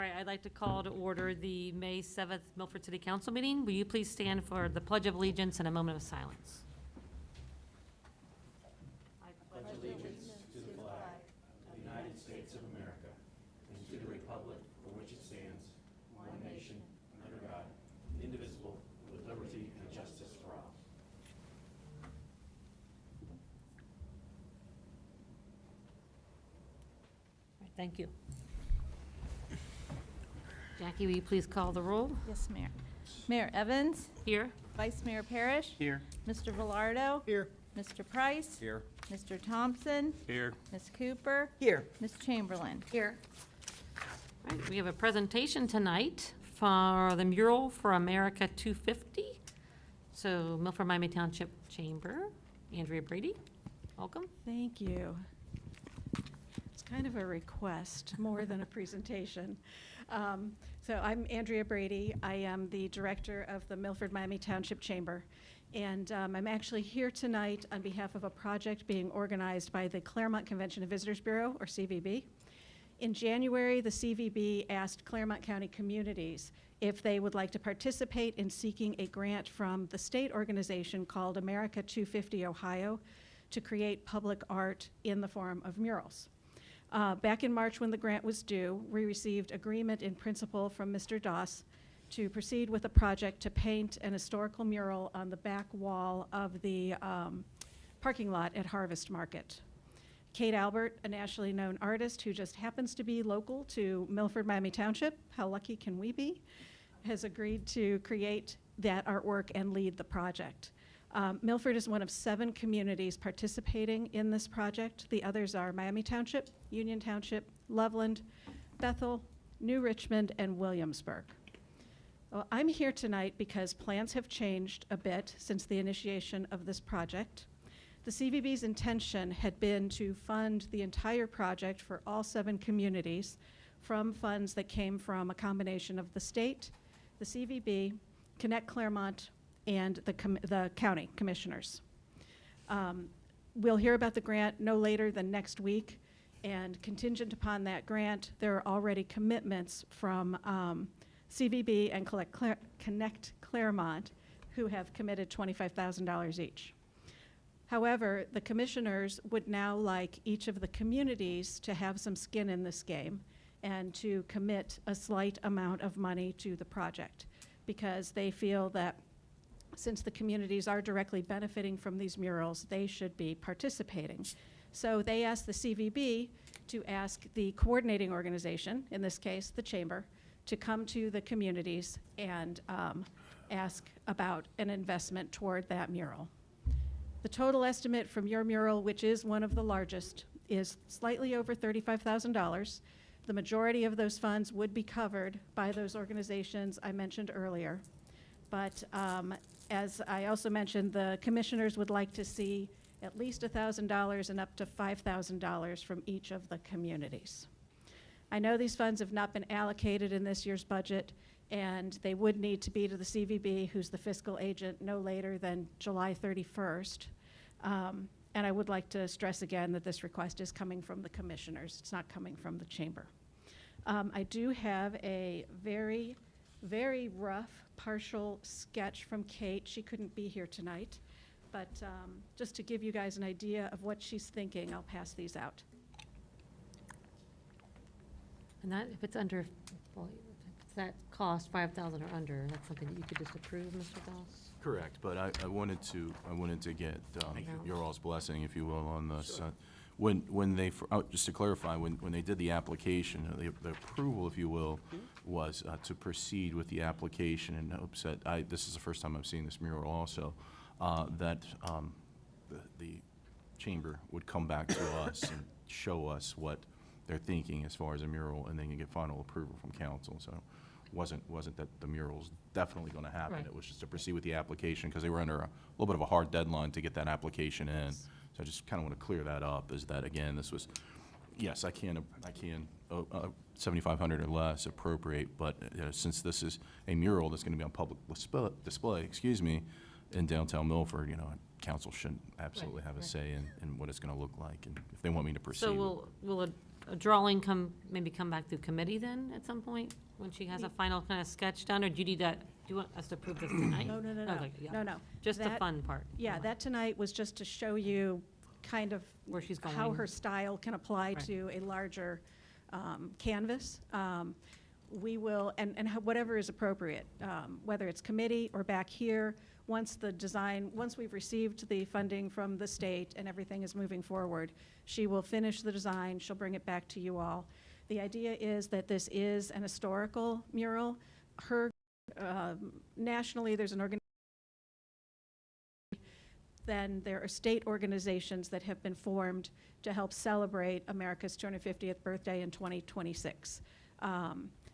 right, I'd like to call to order the May 7th Milford City Council meeting. Will you please stand for the Pledge of Allegiance and a moment of silence? I pledge allegiance To the flag of the United States of America and to the republic for which it stands, one nation, under God, indivisible, with liberty and justice for all. Thank you. Jackie, will you please call the roll? Yes, Mayor. Mayor Evans, Here. Vice Mayor Parrish, Here. Mr. Velardo, Here. Mr. Price, Here. Mr. Thompson, Here. Ms. Cooper, Here. Ms. Chamberlain. Here. All right, we have a presentation tonight for the mural for America 250. So Milford Miami Township Chamber, Andrea Brady, welcome. Thank you. It's kind of a request more than a presentation. So I'm Andrea Brady. I am the director of the Milford Miami Township Chamber. And I'm actually here tonight on behalf of a project being organized by the Claremont Convention and Visitors Bureau, or CVB. In January, the CVB asked Claremont County communities if they would like to participate in seeking a grant from the state organization called America 250 Ohio to create public art in the form of murals. Back in March, when the grant was due, we received agreement in principle from Mr. Doss to proceed with a project to paint an historical mural on the back wall of the parking lot at Harvest Market. Kate Albert, a nationally known artist who just happens to be local to Milford, Miami Township, how lucky can we be, has agreed to create that artwork and lead the project. Milford is one of 7 communities participating in this project. The others are Miami Township, Union Township, Loveland, Bethel, New Richmond, and Williamsburg. Well, I'm here tonight because plans have changed a bit since the initiation of this project. The CVB's intention had been to fund the entire project for all 7 communities from funds that came from a combination of the state, the CVB, Connect Claremont, and the county commissioners. We'll hear about the grant no later than next week, and contingent upon that grant, there are already commitments from CVB and Connect Claremont, who have committed $25,000 each. However, the commissioners would now like each of the communities to have some skin in this game and to commit a slight amount of money to the project, because they feel that since the communities are directly benefiting from these murals, they should be participating. So they asked the CVB to ask the coordinating organization, in this case the chamber, to come to the communities and ask about an investment toward that mural. The total estimate from your mural, which is one of the largest, is slightly over $35,000. The majority of those funds would be covered by those organizations I mentioned earlier. But as I also mentioned, the commissioners would like to see at least $1,000 and up to $5,000 from each of the communities. I know these funds have not been allocated in this year's budget, and they would need to be to the CVB, who's the fiscal agent, no later than July 31st. And I would like to stress again that this request is coming from the commissioners. It's not coming from the chamber. I do have a very, very rough partial sketch from Kate. She couldn't be here tonight, but just to give you guys an idea of what she's thinking, I'll pass these out. And that, if it's under, well, if that cost 5,000 or under, that's something that you could just approve, Mr. Doss? Correct, but I wanted to get your all's blessing, if you will, on this. Sure. When they, just to clarify, when they did the application, the approval, if you will, was to proceed with the application in hopes that, this is the first time I've seen this mural also, that the chamber would come back to us and show us what they're thinking as far as a mural, and then you get final approval from council. So wasn't that the mural's definitely going to happen. Right. It was just to proceed with the application because they were under a little bit of a hard deadline to get that application in. So I just kind of want to clear that up, is that, again, this was, yes, I can 7,500 or less appropriate, but since this is a mural that's going to be on public display, in downtown Milford, council should absolutely have a say in what it's going to look like, and if they want me to proceed. So will a drawing maybe come back through committee then at some point, when she has a final kind of sketch done, or do you need that, do you want us to approve this tonight? No, no, no, no, Okay, yeah. no, no. Just the That- fun part. Yeah, Okay. that tonight was just to show you kind of Where she's going. how her style can apply Right. to a larger canvas. We will, and whatever is appropriate, whether it's committee or back here, once we've received the funding from the state and everything is moving forward, she will finish the design, she'll bring it back to you all. The idea is that this is an historical mural. Nationally, there's an organization, then there are state organizations that have been formed to help celebrate America's 250th birthday in 2026.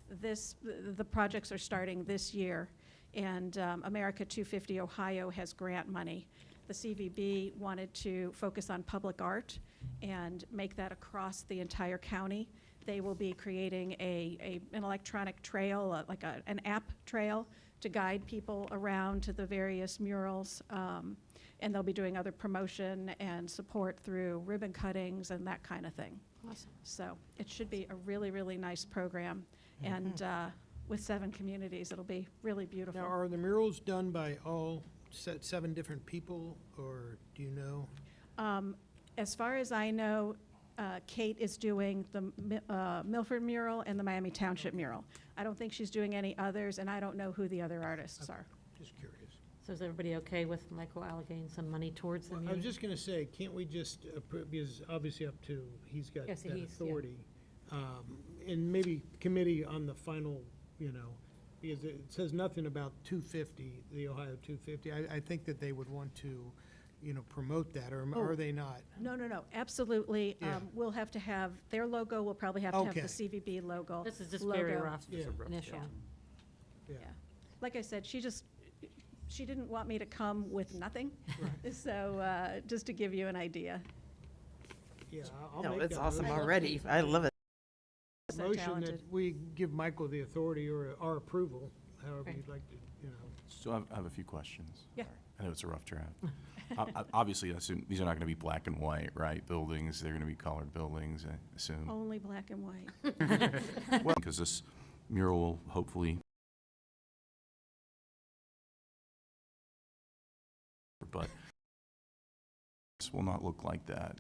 The projects are starting this year, and America 250 Ohio has grant money. The CVB wanted to focus on public art and make that across the entire county. They will be creating an electronic trail, like an app trail, to guide people around to the various murals. And they'll be doing other promotion and support through ribbon cuttings and that kind of thing. Awesome. So it should be a really, really nice program. And with 7 communities, it'll be really beautiful. Now, are the murals done by all 7 different people, or do you know? As far as I know, Kate is doing the Milford mural and the Miami Township mural. I don't think she's doing any others, and I don't know who the other artists are. Just curious. So is everybody okay with Michael allocating some money towards the Well, I mural? was just gonna say, can't we just, because obviously up to, he's got Yes, that he's- yeah. authority. And maybe committee on the final, because it says nothing about 250, the Ohio 250. I think that they would want to, promote that, or Oh. are they not? No, absolutely. Yeah. We'll have to have, their logo will probably have to have Okay. the CVB logo. This is just very logo. rough, Yeah. initial. Yeah. Yeah. Like I said, she didn't want me to come with nothing. So just to give you an idea. Yeah, I'll No, make it's that awesome motion. already. I love it. So Motion talented. that we give Michael the authority or our approval, however Right. you'd like to, So I have a few questions. Yeah. I know it's a rough draft. Obviously, I assume these are not going to be black and white, right? Buildings, they're going to be colored buildings, I assume. Only black and white. Well, because this mural will hopefully, but this will not look like that.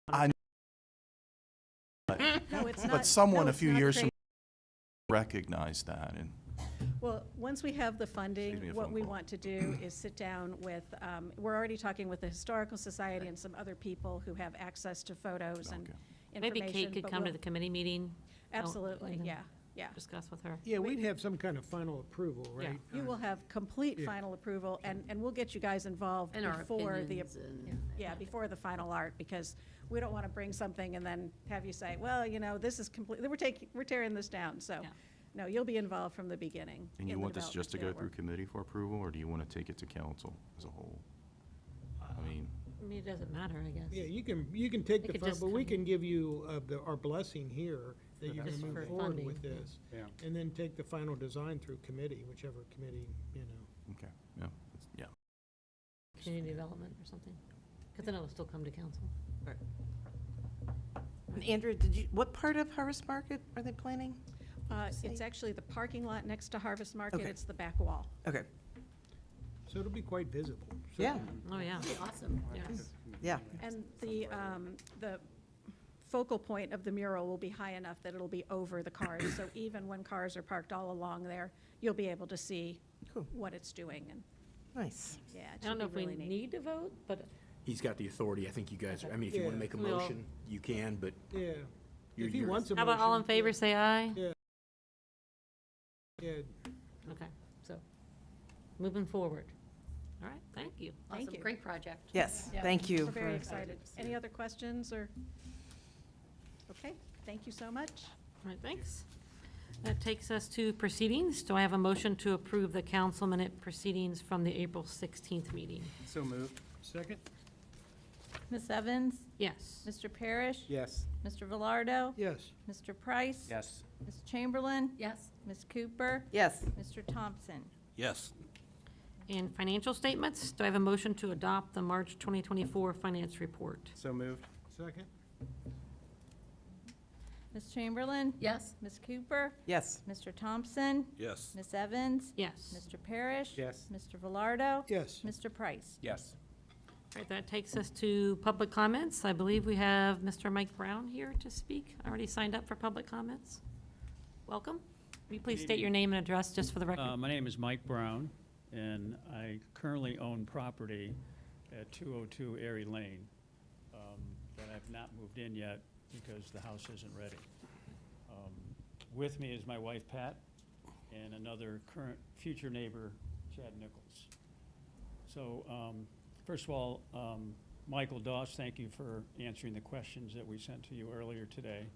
I, No, it's not. but someone no, a it's few not years crazy. from recognize that, and Well, once we have the funding, Excuse me, a what phone we call. want to do is sit down with, we're already talking with the Historical Society and some other people who have access to photos and Okay. Maybe information. Kate could but come to we'll- the committee meeting. Absolutely, and then yeah. Discuss with her. Yeah, we'd have some kind of final approval, Yeah. right? You will have complete Yeah. final approval, and we'll get you guys involved And our before the, opinions and. yeah, before the final art, because we don't want to bring something and then have you say, well, this is completely, we're tearing this down, so. Yeah. No, you'll be involved from the beginning. And you in the want this just to go development through committee for approval, or do you want to take it to council as a whole? I mean, I mean, it doesn't matter, I guess. Yeah, you can take They the, could fun- just but we come- can give you our blessing here that you're Just gonna for move forward funding, with yeah. this. Yeah. And then take the final design through committee, whichever committee, okay, yeah, yeah. Community development or something. Because then it'll still come to council. Andrea, what part of Harvest Market are they planning? It's actually the parking lot next to Harvest Market, Okay. it's the back wall. Okay, So it'll be quite visible. yeah, Oh, yeah. Awesome. Yes. yeah. And the focal point of the mural will be high enough that it'll be over the cars, so even when cars are parked all along there, you'll be able to see Cool. what it's doing, and, Nice. yeah, it I should don't know be if we really neat. need to vote, but He's got the authority. I think you guys, I mean, if you want to Yeah. make a We all- motion, you can, but Yeah. You're- If he you're- wants a how about all in motion, favor, say aye? Yeah, Okay, so, moving forward. All right, thank you. Thank Awesome, you. great project. Yes, Yeah. thank you. We're very for- excited. Any other questions, or? Okay, thank you so much. All right, thanks. That takes us to proceedings. Do I have a motion to approve the council minute proceedings from the April 16th meeting? So moved. second? Ms. Evans? Yes. Mr. Parrish? Yes. Mr. Velardo? Yes. Mr. Price? Yes. Ms. Chamberlain? Yes. Ms. Cooper? Yes, Mr. Thompson? Yes. And financial statements. Do I have a motion to adopt the March 2024 finance report? So moved. Second? Ms. Chamberlain? Yes. Ms. Cooper? Yes. Mr. Thompson? Yes. Ms. Evans? Yes. Mr. Parrish? Yes. Mr. Velardo? Yes. Mr. Price? Yes. All right, that takes us to public comments. I believe we have Mr. Mike Brown here to speak. Already signed up for public comments. Welcome. Will you please state your name and address just for the record? My name is Mike Brown, and I currently own property at 202 Erie Lane that I've not moved in yet because the house isn't ready. With me is my wife, Pat, and another current future neighbor, Chad Nichols. So first of all, Michael Doss, thank you for answering the questions that we sent to you earlier today.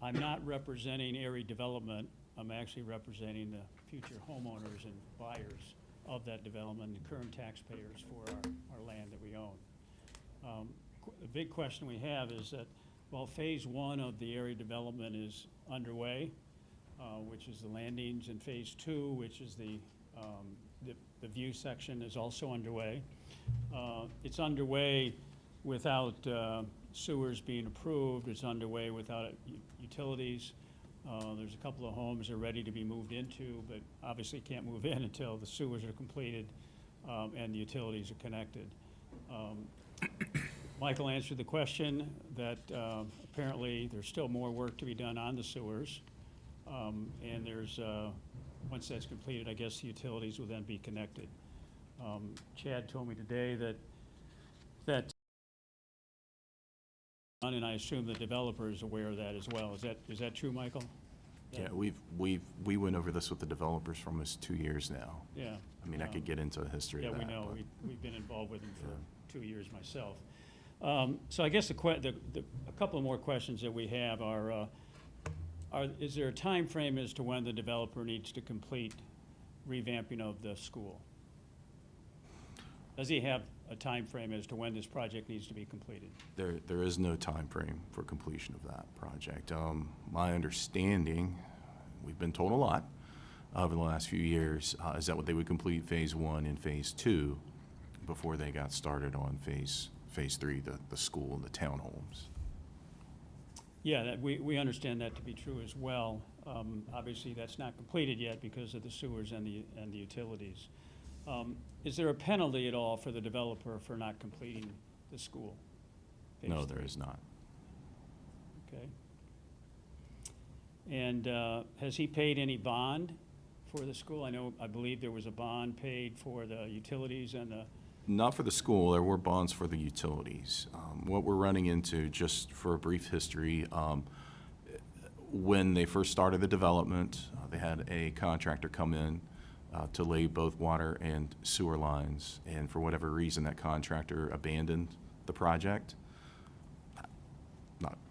I'm not representing Erie Development. I'm actually representing the future homeowners and buyers of that development, the current taxpayers for our land that we own. The big question we have is that while phase one of the Erie development is underway, which is the landings, and phase two, which is the view section, is also underway. It's underway without sewers being approved. It's underway without utilities. There's a couple of homes that are ready to be moved into, but obviously can't move in until the sewers are completed and the utilities are connected. Michael answered the question that apparently there's still more work to be done on the sewers. And there's, once that's completed, I guess the utilities will then be connected. Chad told me today that and I assume the developer is aware of that as well. Is that true, Michael? Yeah, we went over this with the developers for almost 2 years now. Yeah. I mean, I could get into the history Yeah, of that. we know. but- We've been involved with them for 2 years myself. So I guess a couple of more questions that we have are, is there a time frame as to when the developer needs to complete revamping of the school? Does he have a time frame as to when this project needs to be completed? There is no time frame for completion of that project. My understanding, we've been told a lot over the last few years, is that they would complete phase one and phase two before they got started on phase three, the school and the townhomes. Yeah, we understand that to be true as well. Obviously, that's not completed yet because of the sewers and the utilities. Is there a penalty at all for the developer for not completing the school? No, phase there three? is not. Okay. And has he paid any bond for the school? I believe there was a bond paid for the utilities and the, Not for the school, there were bonds for the utilities. What we're running into, just for a brief history, when they first started the development, they had a contractor come in to lay both water and sewer lines, and for whatever reason, that contractor abandoned the project.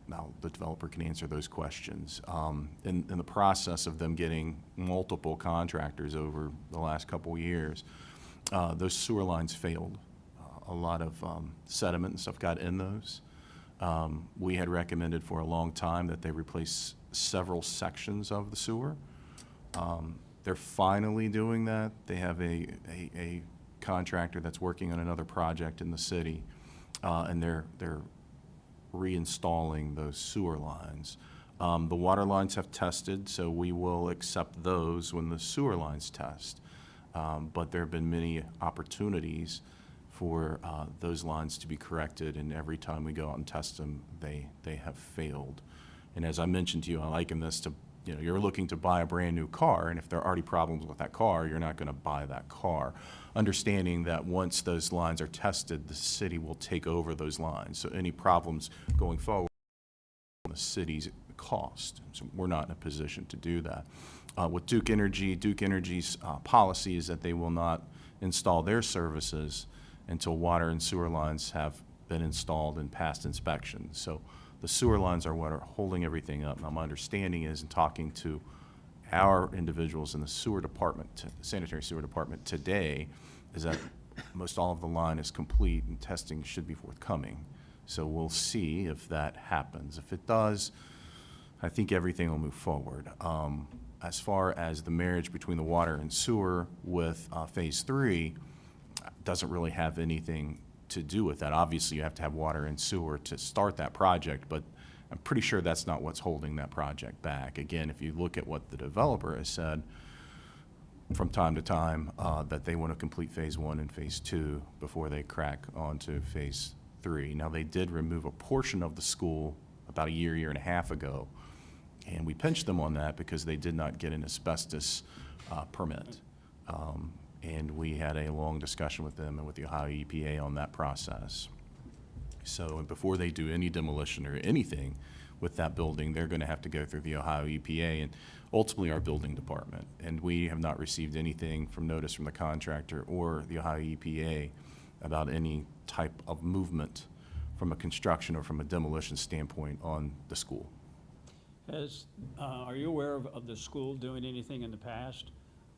Now, the developer can answer those questions. In the process of them getting multiple contractors over the last couple of years, those sewer lines failed. A lot of sediment and stuff got in those. We had recommended for a long time that they replace several sections of the sewer. They're finally doing that. They have a contractor that's working on another project in the city, and they're reinstalling those sewer lines. The water lines have tested, so we will accept those when the sewer lines test. But there have been many opportunities for those lines to be corrected, and every time we go out and test them, they have failed. And as I mentioned to you, I liken this to, you're looking to buy a brand new car, and if there are already problems with that car, you're not going to buy that car. Understanding that once those lines are tested, the city will take over those lines. So any problems going forward, the city's cost. So we're not in a position to do that. With Duke Energy's policy is that they will not install their services until water and sewer lines have been installed and passed inspections. So the sewer lines are what are holding everything up. Now, my understanding is, in talking to our individuals in the sewer department, sanitary sewer department today, is that most all of the line is complete and testing should be forthcoming. So we'll see if that happens. If it does, I think everything will move forward. As far as the marriage between the water and sewer with Phase 3, doesn't really have anything to do with that. Obviously, you have to have water and sewer to start that project, but I'm pretty sure that's not what's holding that project back. Again, if you look at what the developer has said from time to time, that they want to complete Phase 1 and Phase 2 before they crack onto Phase 3. Now, they did remove a portion of the school about a year and a half ago, and we pinched them on that because they did not get an asbestos permit. And we had a long discussion with them and with the Ohio EPA on that process. So before they do any demolition or anything with that building, they're going to have to go through the Ohio EPA and ultimately our building department. And we have not received anything from notice from the contractor or the Ohio EPA about any type of movement from a construction or from a demolition standpoint on the school. Are you aware of the school doing anything in the past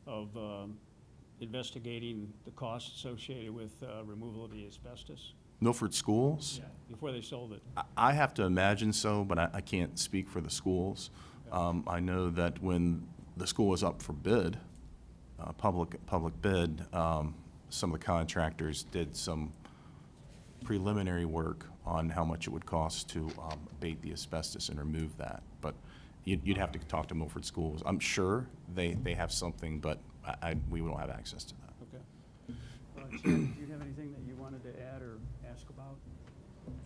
of investigating the costs associated with removal of the asbestos? Milford Schools? Before they sold it? I have to imagine so, but I can't speak for the schools. I know that when the school was up for bid, public bid, some of the contractors did some preliminary work on how much it would cost to abate the asbestos and remove that. But you'd have to talk to Milford Schools. I'm sure they have something, but we don't have access to that. Okay. All right, so do you have anything that you wanted to add or ask about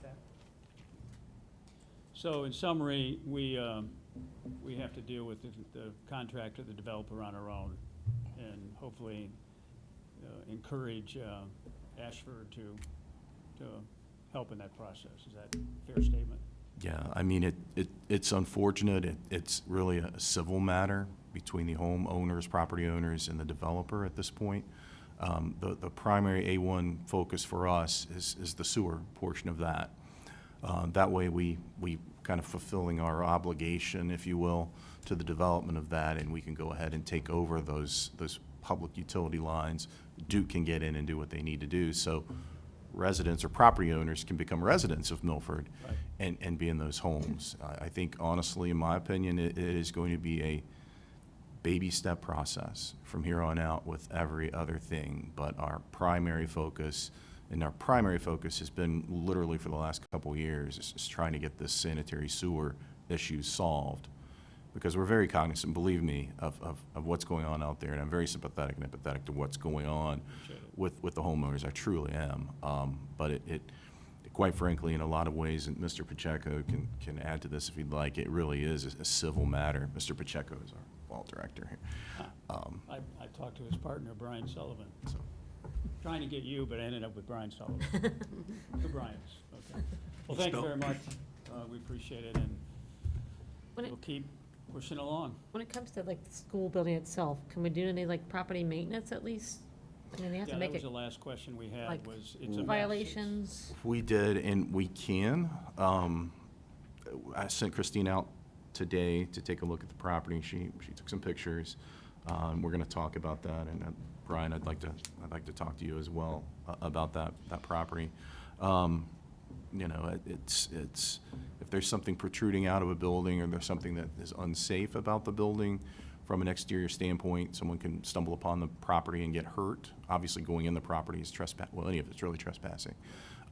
that? So in summary, we have to deal with the contractor, the developer on our own, and hopefully encourage Ashford to help in that process. Is that a fair statement? Yeah, I mean, it's unfortunate. It's really a civil matter between the homeowners, property owners, and the developer at this point. The primary A1 focus for us is the sewer portion of that. That way we kind of fulfilling our obligation, if you will, to the development of that, and we can go ahead and take over those public utility lines. Duke can get in and do what they need to do. So residents or property owners can become residents of Milford. Right. and be in those homes. I think, honestly, in my opinion, it is going to be a baby step process from here on out with every other thing. But our primary focus, has been literally for the last couple of years, is trying to get this sanitary sewer issue solved. Because we're very cognizant, believe me, of what's going on out there, and I'm very sympathetic and empathetic to what's going on with the homeowners. I truly am. But it quite frankly, in a lot of ways, and Mr. Pacheco can add to this if he'd like, it really is a civil matter. Mr. Pacheco is our law director here. I talked to his partner, Brian Sullivan. So, trying to get you, but I ended up with Brian Sullivan. The Bryans. Okay. Well, thank you very much. We appreciate it, and we'll keep pushing along. When it comes to like the school building itself, can we do any like property maintenance at least? I mean, they have to make that was it, the last question we had, like, was it's a mess. violations. We did, and we can. I sent Christine out today to take a look at the property. She took some pictures. We're going to talk about that, and Brian, I'd like to talk to you as well about that property. You know, it's if there's something protruding out of a building or there's something that is unsafe about the building from an exterior standpoint, someone can stumble upon the property and get hurt. Obviously, going in the property is trespass. Well, any of it's really trespassing.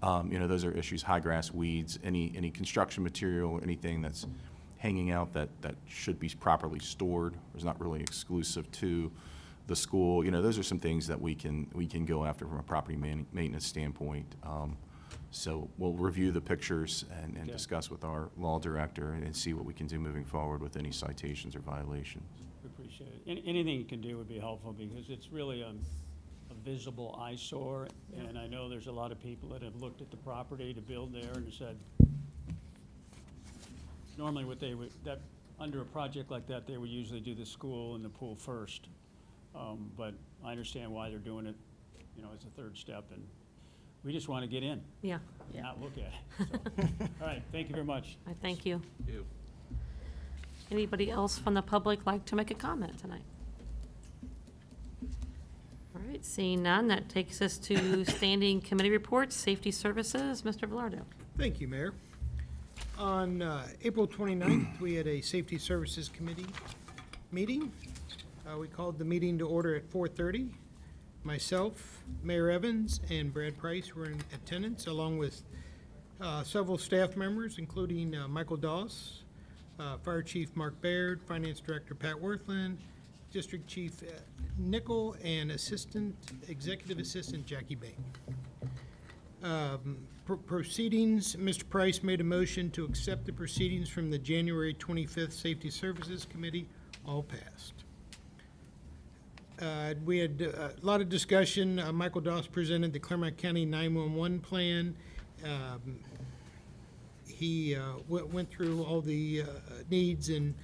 You know, those are issues. High grass, weeds, any construction material, anything that's hanging out that should be properly stored is not really exclusive to the school. You know, those are some things that we can go after from a property maintenance standpoint. So we'll review the pictures and Okay. discuss with our law director and see what we can do moving forward with any citations or violations. We appreciate it. Anything you can do would be helpful, because it's really a visible eyesore. Yeah. And I know there's a lot of people that have looked at the property to build there and said, normally what they would, under a project like that, they would usually do the school and the pool first. But I understand why they're doing it, you know, as a third step, and we just want to get in, Yeah, not look at it. So, all right, thank you very much. I thank you. Anybody else from the public like to make a comment tonight? All right, seeing none, that takes us to standing committee reports, safety services. Mr. Velardo. Thank you, Mayor. On April 29th, we had a Safety Services Committee meeting. We called the meeting to order at 4:30. Myself, Mayor Evans, and Brad Price were in attendance, along with several staff members, including Michael Doss, Fire Chief Mark Baird, Finance Director Pat Worthland, District Chief Nickel, and Executive Assistant Jackie Bain. Proceedings, Mr. Price made a motion to accept the proceedings from the January 25th Safety Services Committee, all passed. We had a lot of discussion. Michael Doss presented the Claremont County 911 plan. He went through all the needs and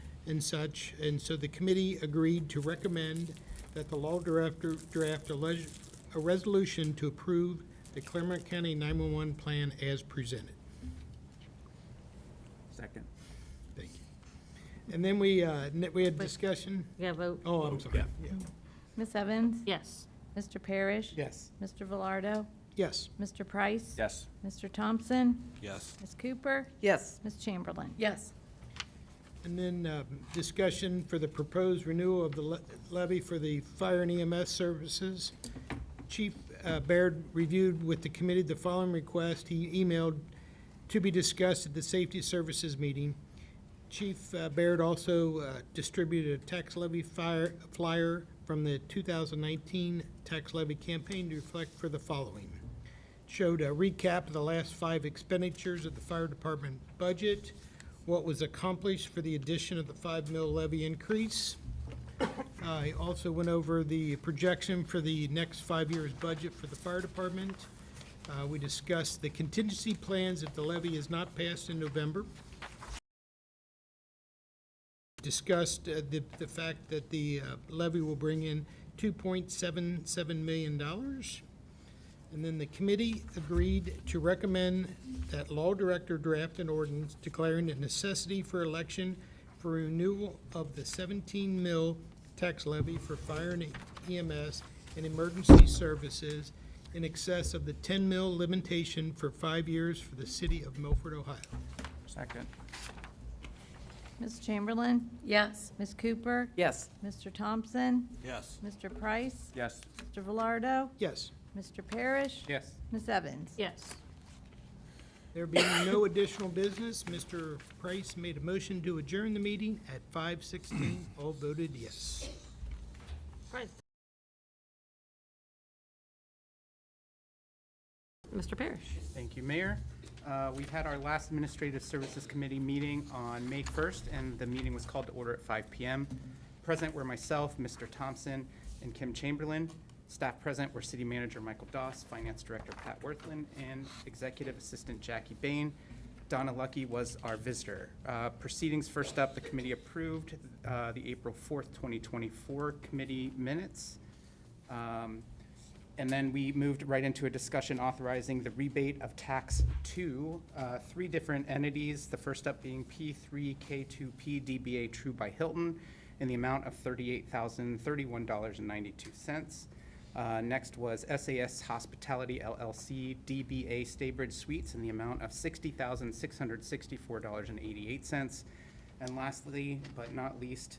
such, and so the committee agreed to recommend that the law director draft a resolution to approve the Claremont County 911 plan as presented. Second. Thank you. And then we had discussion. Yeah, vote. Oh, I'm sorry. Yeah. Ms. Evans? Yes. Mr. Parrish? Yes. Mr. Velardo? Yes. Mr. Price? Yes. Mr. Thompson? Yes. Ms. Cooper? Yes. Ms. Chamberlain? Yes. And then discussion for the proposed renewal of the levy for the fire and EMS services. Chief Baird reviewed with the committee the following request. He emailed to be discussed at the Safety Services meeting. Chief Baird also distributed a tax levy flyer from the 2019 tax levy campaign to reflect for the following. Showed a recap of the last 5 expenditures of the fire department budget, what was accomplished for the addition of the 5 mil levy increase. I also went over the projection for the next 5 years budget for the fire department. We discussed the contingency plans if the levy is not passed in November. Discussed the fact that the levy will bring in $2.77 million. And then the committee agreed to recommend that law director draft an ordinance declaring the necessity for election for renewal of the 17 mil tax levy for fire and EMS and emergency services in excess of the 10 mil limitation for 5 years for the city of Milford, Ohio. Second. Ms. Chamberlain? Yes. Ms. Cooper? Yes. Mr. Thompson? Yes. Mr. Price? Yes. Mr. Velardo? Yes. Mr. Parrish? Yes. Ms. Evans? Yes. There being no additional business, Mr. Price made a motion to adjourn the meeting at 5:16. All voted yes. Right. Mr. Parrish. Thank you, Mayor. We had our last Administrative Services Committee meeting on May 1st, and the meeting was called to order at 5 p.m. Present were myself, Mr. Thompson, and Kim Chamberlain. Staff present were City Manager Michael Doss, Finance Director Pat Worthland, and Executive Assistant Jackie Bain. Donna Lucky was our visitor. Proceedings, first up, the committee approved the April 4th, 2024 committee minutes. And then we moved right into a discussion authorizing the rebate of tax to 3 different entities, the first up being P3K2P DBA True by Hilton in the amount of $38,031.92. Next was SAS Hospitality LLC DBA Staybridge Suites in the amount of $60,664.88. And lastly, but not least,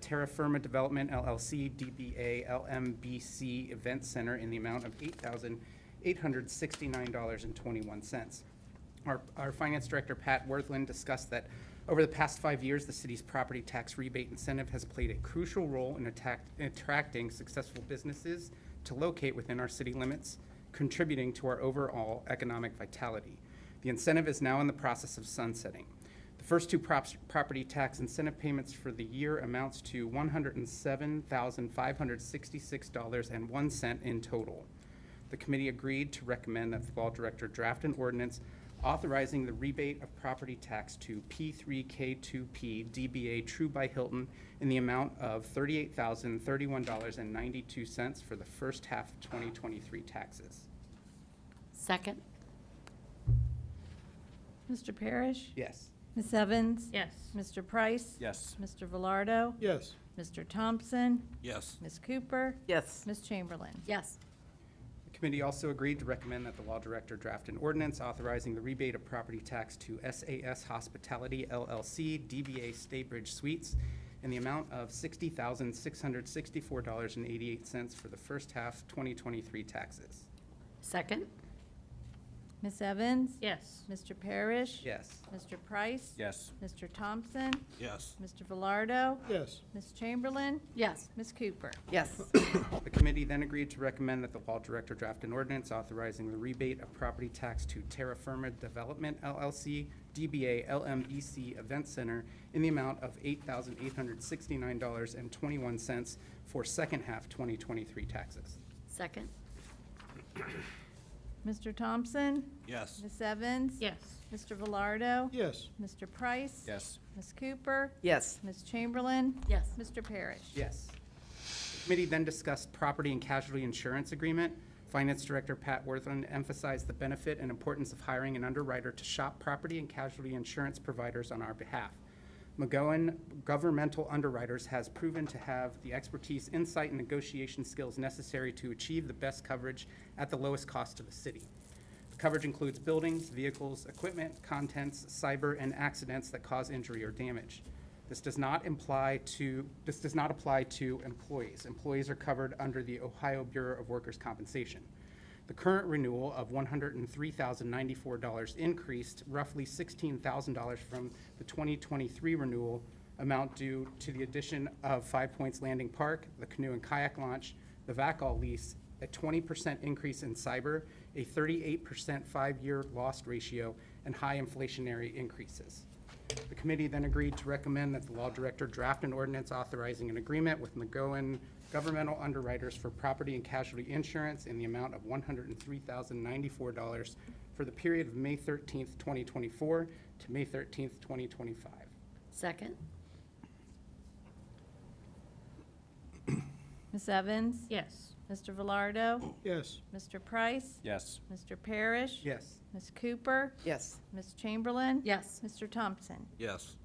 Terra Firma Development LLC DBA LMBC Event Center in the amount of $8,869.21. Our Finance Director, Pat Worthland, discussed that over the past 5 years, the city's property tax rebate incentive has played a crucial role in attracting successful businesses to locate within our city limits, contributing to our overall economic vitality. The incentive is now in the process of sunsetting. The first 2 property tax incentive payments for the year amounts to $107,566.01 in total. The committee agreed to recommend that the law director draft an ordinance authorizing the rebate of property tax to P3K2P DBA True by Hilton in the amount of $38,031.92 for the first half of 2023 taxes. Second. Mr. Parrish? Yes. Ms. Evans? Yes. Mr. Price? Yes. Mr. Velardo? Yes. Mr. Thompson? Yes. Ms. Cooper? Yes. Ms. Chamberlain? Yes. The Committee also agreed to recommend that the law director draft an ordinance authorizing the rebate of property tax to SAS Hospitality LLC, DBA Staybridge Suites, in the amount of $60,664.88 for the first half 2023 taxes. Second? Ms. Evans? Yes. Mr. Parrish? Yes. Mr. Price? Yes. Mr. Thompson? Yes. Mr. Velardo? Yes. Ms. Chamberlain? Yes. Ms. Cooper? Yes. The committee then agreed to recommend that the law director draft an ordinance authorizing the rebate of property tax to Terra Firma Development LLC, DBA LMEC Event Center, in the amount of $8,869.21 for second half 2023 taxes. Second? Mr. Thompson? Yes. Ms. Evans? Yes. Mr. Velardo? Yes. Mr. Price? Yes. Ms. Cooper? Yes. Ms. Chamberlain? Yes. Mr. Parrish? Yes. The committee then discussed property and casualty insurance agreement. Finance Director Pat Worthman emphasized the benefit and importance of hiring an underwriter to shop property and casualty insurance providers on our behalf. McGowan Governmental Underwriters has proven to have the expertise, insight, and negotiation skills necessary to achieve the best coverage at the lowest cost to the city. The coverage includes buildings, vehicles, equipment, contents, cyber, and accidents that cause injury or damage. This does not apply to employees. Employees are covered under the Ohio Bureau of Workers' Compensation. The current renewal of $103,094 increased roughly $16,000 from the 2023 renewal amount due to the addition of 5 Points Landing Park, the canoe and kayak launch, the VACAL lease, a 20% increase in cyber, a 38% 5-year loss ratio, and high inflationary increases. The committee then agreed to recommend that the law director draft an ordinance authorizing an agreement with McGowan Governmental Underwriters for property and casualty insurance in the amount of $103,094 for the period of May 13th, 2024 to May 13th, 2025. Second? Ms. Evans? Yes. Mr. Velardo? Yes. Mr. Price? Yes. Mr. Parrish? Yes. Ms. Cooper? Yes. Ms. Chamberlain? Yes. Mr. Thompson? Yes.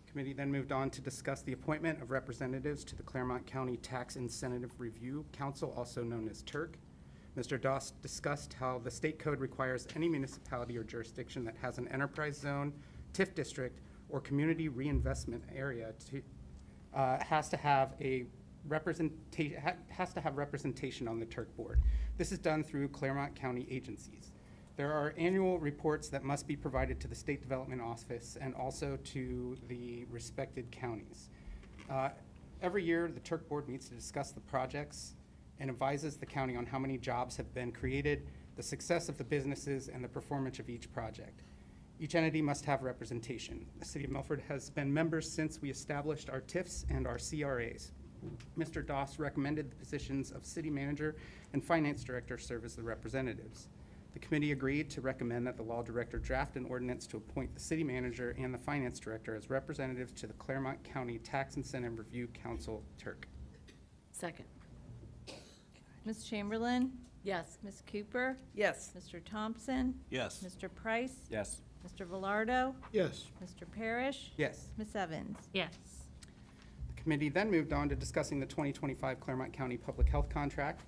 Committee then moved on to discuss the appointment of representatives to the Claremont County Tax Incentive Review Council, also known as TURC. Mr. Doss discussed how the state code requires any municipality or jurisdiction that has an enterprise zone, TIF district, or community reinvestment area has to have representation on the TURC board. This is done through Claremont County agencies. There are annual reports that must be provided to the State Development Office and also to the respected counties. Every year, the TURC board meets to discuss the projects and advises the county on how many jobs have been created, the success of the businesses, and the performance of each project. Each entity must have representation. The City of Milford has been members since we established our TIFs and our CRAs. Mr. Doss recommended the positions of City Manager and Finance Director serve as the representatives. The committee agreed to recommend that the law director draft an ordinance to appoint the City Manager and the Finance Director as representatives to the Claremont County Tax Incentive Review Council, TURC. Second? Ms. Chamberlain? Yes. Ms. Cooper? Yes. Mr. Thompson? Yes. Mr. Price? Yes. Mr. Velardo? Yes. Mr. Parrish? Yes. Ms. Evans? Yes. The committee then moved on to discussing the 2025 Claremont County Public Health Contract.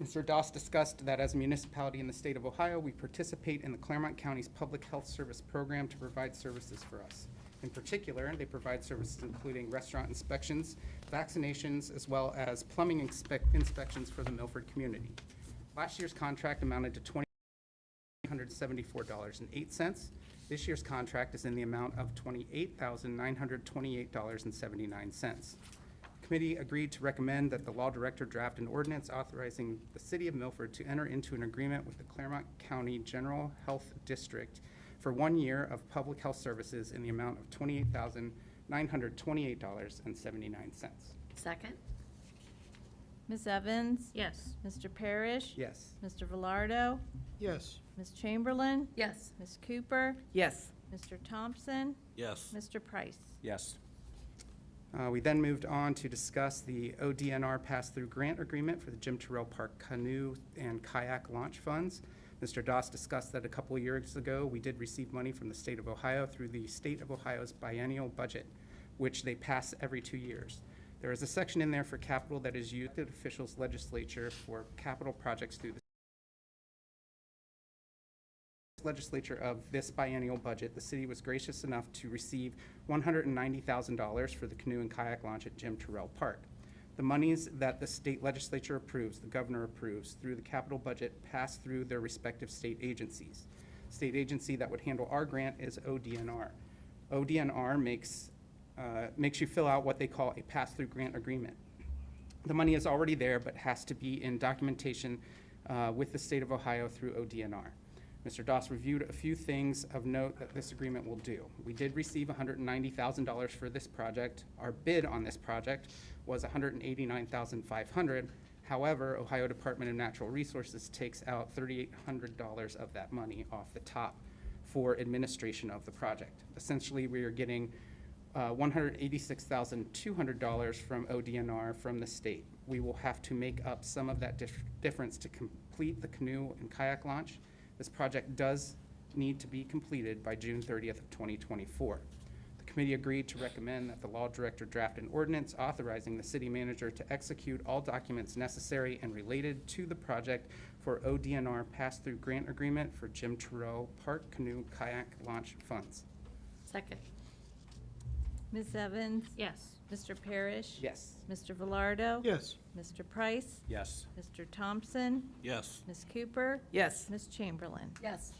Mr. Doss discussed that as a municipality in the state of Ohio, we participate in the Claremont County's Public Health Service Program to provide services for us. In particular, they provide services including restaurant inspections, vaccinations, as well as plumbing inspections for the Milford community. Last year's contract amounted to $2,174.08. This year's contract is in the amount of $28,928.79. Committee agreed to recommend that the law director draft an ordinance authorizing the City of Milford to enter into an agreement with the Claremont County General Health District for 1 year of public health services in the amount of $28,928.79. Second? Ms. Evans? Yes. Mr. Parrish? Yes. Mr. Velardo? Yes. Ms. Chamberlain? Yes. Ms. Cooper? Yes. Mr. Thompson? Yes. Mr. Price? Yes. We then moved on to discuss the ODNR pass-through grant agreement for the Jim Terrell Park Canoe and Kayak Launch Funds. Mr. Doss discussed that a couple of years ago, we did receive money from the state of Ohio through the state of Ohio's biennial budget, which they pass every 2 years. There is a section in there for capital that is used at officials' legislature for capital projects through the legislature of this biennial budget, the city was gracious enough to receive $190,000 for the canoe and kayak launch at Jim Terrell Park. The monies that the state legislature approves, the governor approves, through the capital budget pass through their respective state agencies. State agency that would handle our grant is ODNR. ODNR makes you fill out what they call a pass-through grant agreement. The money is already there, but has to be in documentation with the state of Ohio through ODNR. Mr. Doss reviewed a few things of note that this agreement will do. We did receive $190,000 for this project. Our bid on this project was $189,500. However, Ohio Department of Natural Resources takes out $3,800 of that money off the top for administration of the project. Essentially, we are getting $186,200 from ODNR from the state. We will have to make up some of that difference to complete the canoe and kayak launch. This project does need to be completed by June 30th of 2024. The committee agreed to recommend that the law director draft an ordinance authorizing the city manager to execute all documents necessary and related to the project for ODNR pass-through grant agreement for Jim Terrell Park Canoe Kayak Launch Funds. Second. Ms. Evans? Yes. Mr. Parrish? Yes. Mr. Velardo? Yes. Mr. Price? Yes. Mr. Thompson? Yes. Ms. Cooper? Yes. Ms. Chamberlain? Yes.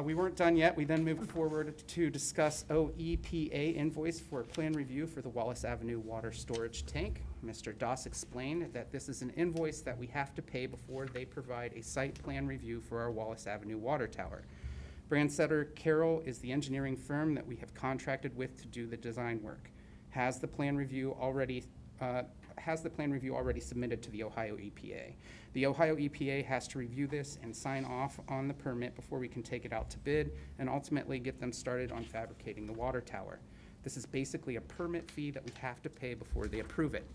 We weren't done yet. We then moved forward to discuss OEPA invoice for plan review for the Wallace Avenue water storage tank. Mr. Doss explained that this is an invoice that we have to pay before they provide a site plan review for our Wallace Avenue water tower. Brandsetter Carroll is the engineering firm that we have contracted with to do the design work. Has the plan review already submitted to the Ohio EPA. The Ohio EPA has to review this and sign off on the permit before we can take it out to bid and ultimately get them started on fabricating the water tower. This is basically a permit fee that we have to pay before they approve it.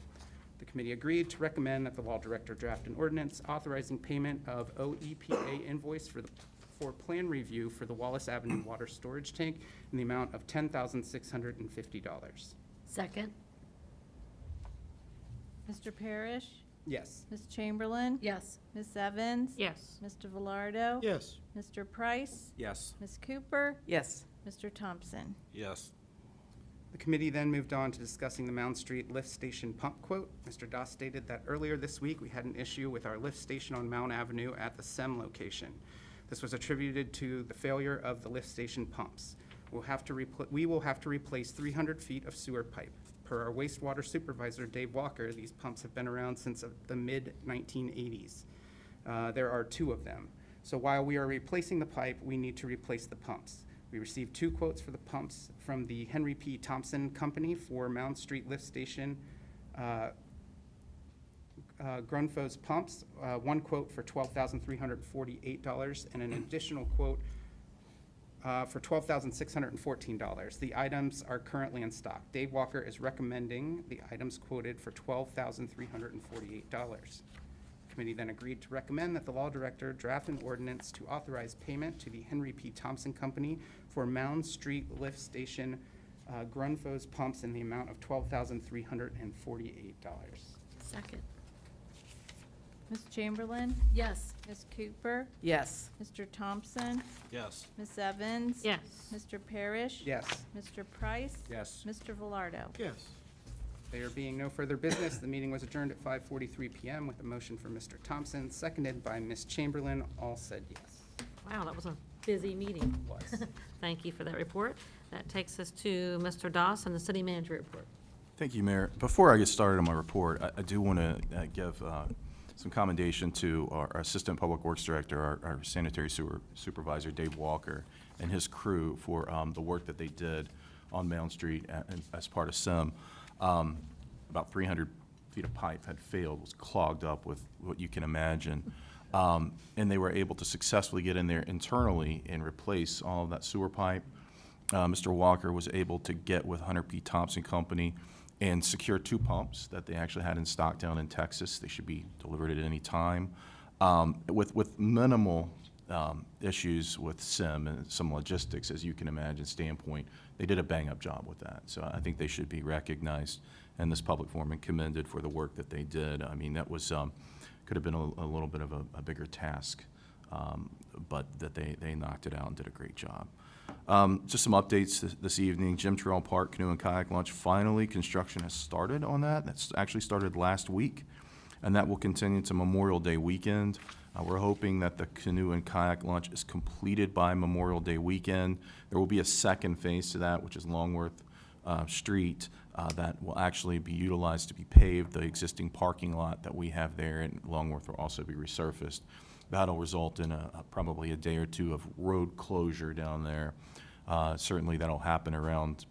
The committee agreed to recommend that the law director draft an ordinance authorizing payment of OEPA invoice for plan review for the Wallace Avenue water storage tank in the amount of $10,650. Second. Mr. Parrish? Yes. Ms. Chamberlain? Yes. Ms. Evans? Yes. Mr. Velardo? Yes. Mr. Price? Yes. Ms. Cooper? Yes. Mr. Thompson? Yes. The committee then moved on to discussing the Mound Street lift station pump quote. Mr. Doss stated that earlier this week we had an issue with our lift station on Mound Avenue at the SEM location. This was attributed to the failure of the lift station pumps. We will have to replace 300 feet of sewer pipe. Per our wastewater supervisor, Dave Walker, these pumps have been around since the mid-1980s. There are 2 of them. So while we are replacing the pipe, we need to replace the pumps. We received 2 quotes for the pumps from the Henry P. Thompson Company for Mound Street Lift Station Grunfos pumps, 1 quote for $12,348 and an additional quote for $12,614. The items are currently in stock. Dave Walker is recommending the items quoted for $12,348. The committee then agreed to recommend that the law director draft an ordinance to authorize payment to the Henry P. Thompson Company for Mound Street Lift Station Grunfos pumps in the amount of $12,348. Second. Ms. Chamberlain? Yes. Ms. Cooper? Yes. Mr. Thompson? Yes. Ms. Evans? Yes. Mr. Parrish? Yes. Mr. Price? Yes. Mr. Velardo? Yes. There being no further business, the meeting was adjourned at 5:43 PM with a motion from Mr. Thompson, seconded by Ms. Chamberlain. All said yes. Wow, that was a busy meeting. Was. Thank you for that report. That takes us to Mr. Doss and the city manager report. Thank you, Mayor. Before I get started on my report, I do want to give some commendation to our Assistant Public Works Director, our sanitary sewer supervisor, Dave Walker, and his crew for the work that they did on Mound Street as part of SEM. About 300 feet of pipe had failed, was clogged up with what you can imagine. And they were able to successfully get in there internally and replace all of that sewer pipe. Mr. Walker was able to get with Hunter P. Thompson Company and secure 2 pumps that they actually had in stock down in Texas. They should be delivered at any time. With minimal issues with SIM and some logistics, as you can imagine, standpoint, they did a bang-up job with that. So I think they should be recognized in this public forum and commended for the work that they did. I mean, that was could have been a little bit of a bigger task but that they knocked it out and did a great job. Just some updates this evening. Jim Terrell Park Canoe and Kayak Launch, finally, construction has started on that. That's actually started last week, and that will continue to Memorial Day weekend. We're hoping that the canoe and kayak launch is completed by Memorial Day weekend. There will be a second phase to that, which is Longworth Street, that will actually be utilized to be paved. The existing parking lot that we have there in Longworth will also be resurfaced. That'll result in probably a day or two of road closure down there. Certainly that'll happen around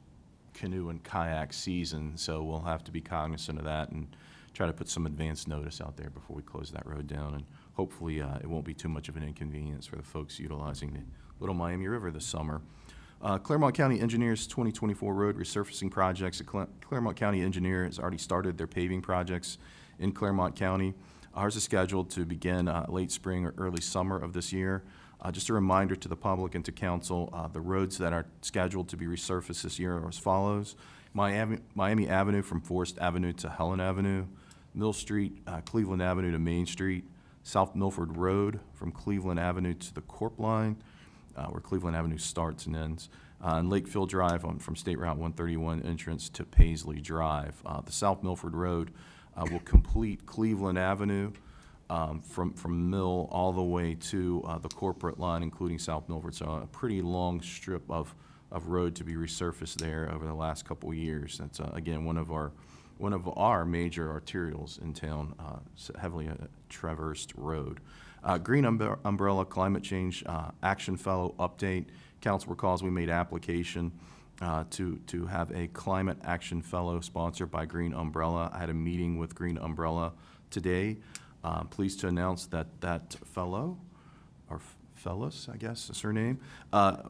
canoe and kayak season, so we'll have to be cognizant of that and try to put some advance notice out there before we close that road down. And hopefully it won't be too much of an inconvenience for the folks utilizing the Little Miami River this summer. Claremont County Engineers 2024 road resurfacing projects. The Claremont County Engineer has already started their paving projects in Claremont County. Ours is scheduled to begin late spring or early summer of this year. Just a reminder to the public and to council, the roads that are scheduled to be resurfaced this year are as follows. Miami Avenue from Forest Avenue to Helen Avenue, Mill Street, Cleveland Avenue to Main Street, South Milford Road from Cleveland Avenue to the Corp line, where Cleveland Avenue starts and ends, and Lakefield Drive from State Route 131 entrance to Paisley Drive. The South Milford Road will complete Cleveland Avenue from Mill all the way to the corporate line, including South Milford. So a pretty long strip of road to be resurfaced there over the last couple of years. That's again one of our major arterials in town, heavily traversed road. Green Umbrella Climate Change Action Fellow update. Council recalls we made application to have a Climate Action Fellow sponsored by Green Umbrella. I had a meeting with Green Umbrella today. Pleased to announce that fellow, or Fellas, I guess is her name,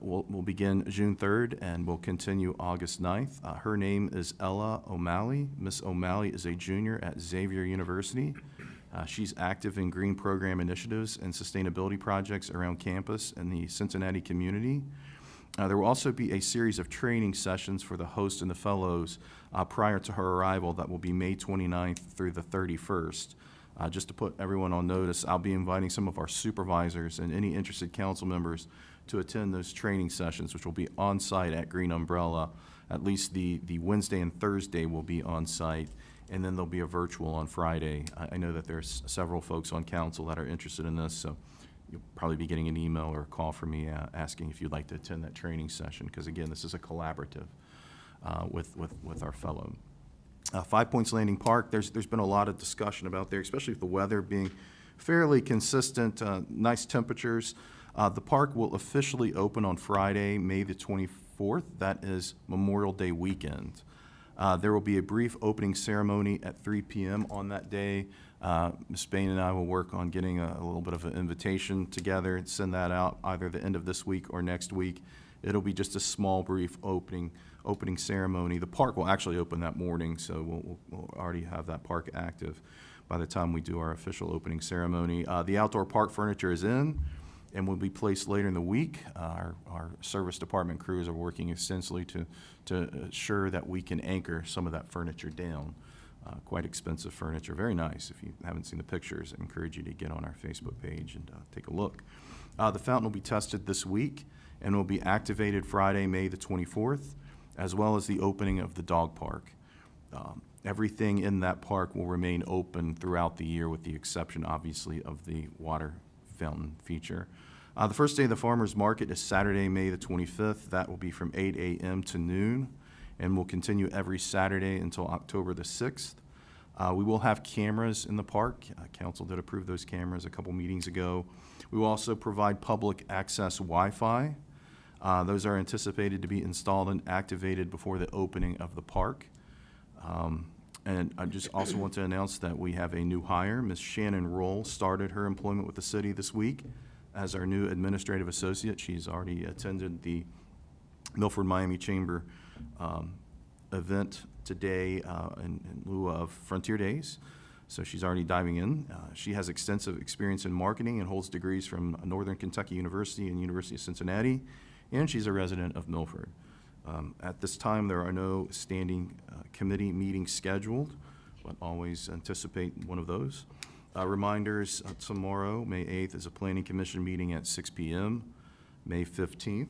will begin June 3rd and will continue August 9th. Her name is Ella O'Malley. Miss O'Malley is a junior at Xavier University. She's active in green program initiatives and sustainability projects around campus and the Cincinnati community. There will also be a series of training sessions for the host and the fellows prior to her arrival that will be May 29th through the 31st. Just to put everyone on notice, I'll be inviting some of our supervisors and any interested council members to attend those training sessions, which will be on site at Green Umbrella. At least the Wednesday and Thursday will be on site, and then there'll be a virtual on Friday. I know that there's several folks on council that are interested in this, so you'll probably be getting an email or a call from me asking if you'd like to attend that training session, because again, this is a collaborative with our fellow. 5 Points Landing Park, there's been a lot of discussion about there, especially with the weather being fairly consistent, nice temperatures. The park will officially open on Friday, May the 24th. That is Memorial Day weekend. There will be a brief opening ceremony at 3 p.m. on that day. Ms. Bain and I will work on getting a little bit of an invitation together and send that out either the end of this week or next week. It'll be just a small, brief opening ceremony. The park will actually open that morning, so we'll already have that park active by the time we do our official opening ceremony. The outdoor park furniture is in and will be placed later in the week. Our service department crews are working extensively to ensure that we can anchor some of that furniture down. Quite expensive furniture, very nice. If you haven't seen the pictures, I encourage you to get on our Facebook page and take a look. The fountain will be tested this week and will be activated Friday, May the 24th, as well as the opening of the dog park. Everything in that park will remain open throughout the year with the exception, obviously, of the water fountain feature. The first day of the farmers market is Saturday, May the 25th. That will be from 8 a.m. to noon and will continue every Saturday until October the 6th. We will have cameras in the park. Council did approve those cameras a couple meetings ago. We will also provide public access Wi-Fi. Those are anticipated to be installed and activated before the opening of the park. And I just also want to announce that we have a new hire. Ms. Shannon Roll started her employment with the city this week as our new administrative associate. She's already attended the Milford Miami Chamber event today in lieu of Frontier Days. So she's already diving in. She has extensive experience in marketing and holds degrees from Northern Kentucky University and University of Cincinnati, and she's a resident of Milford. At this time, there are no standing committee meetings scheduled, but always anticipate one of those. Reminders, tomorrow, May 8th, is a Planning Commission meeting at 6 p.m. May 15th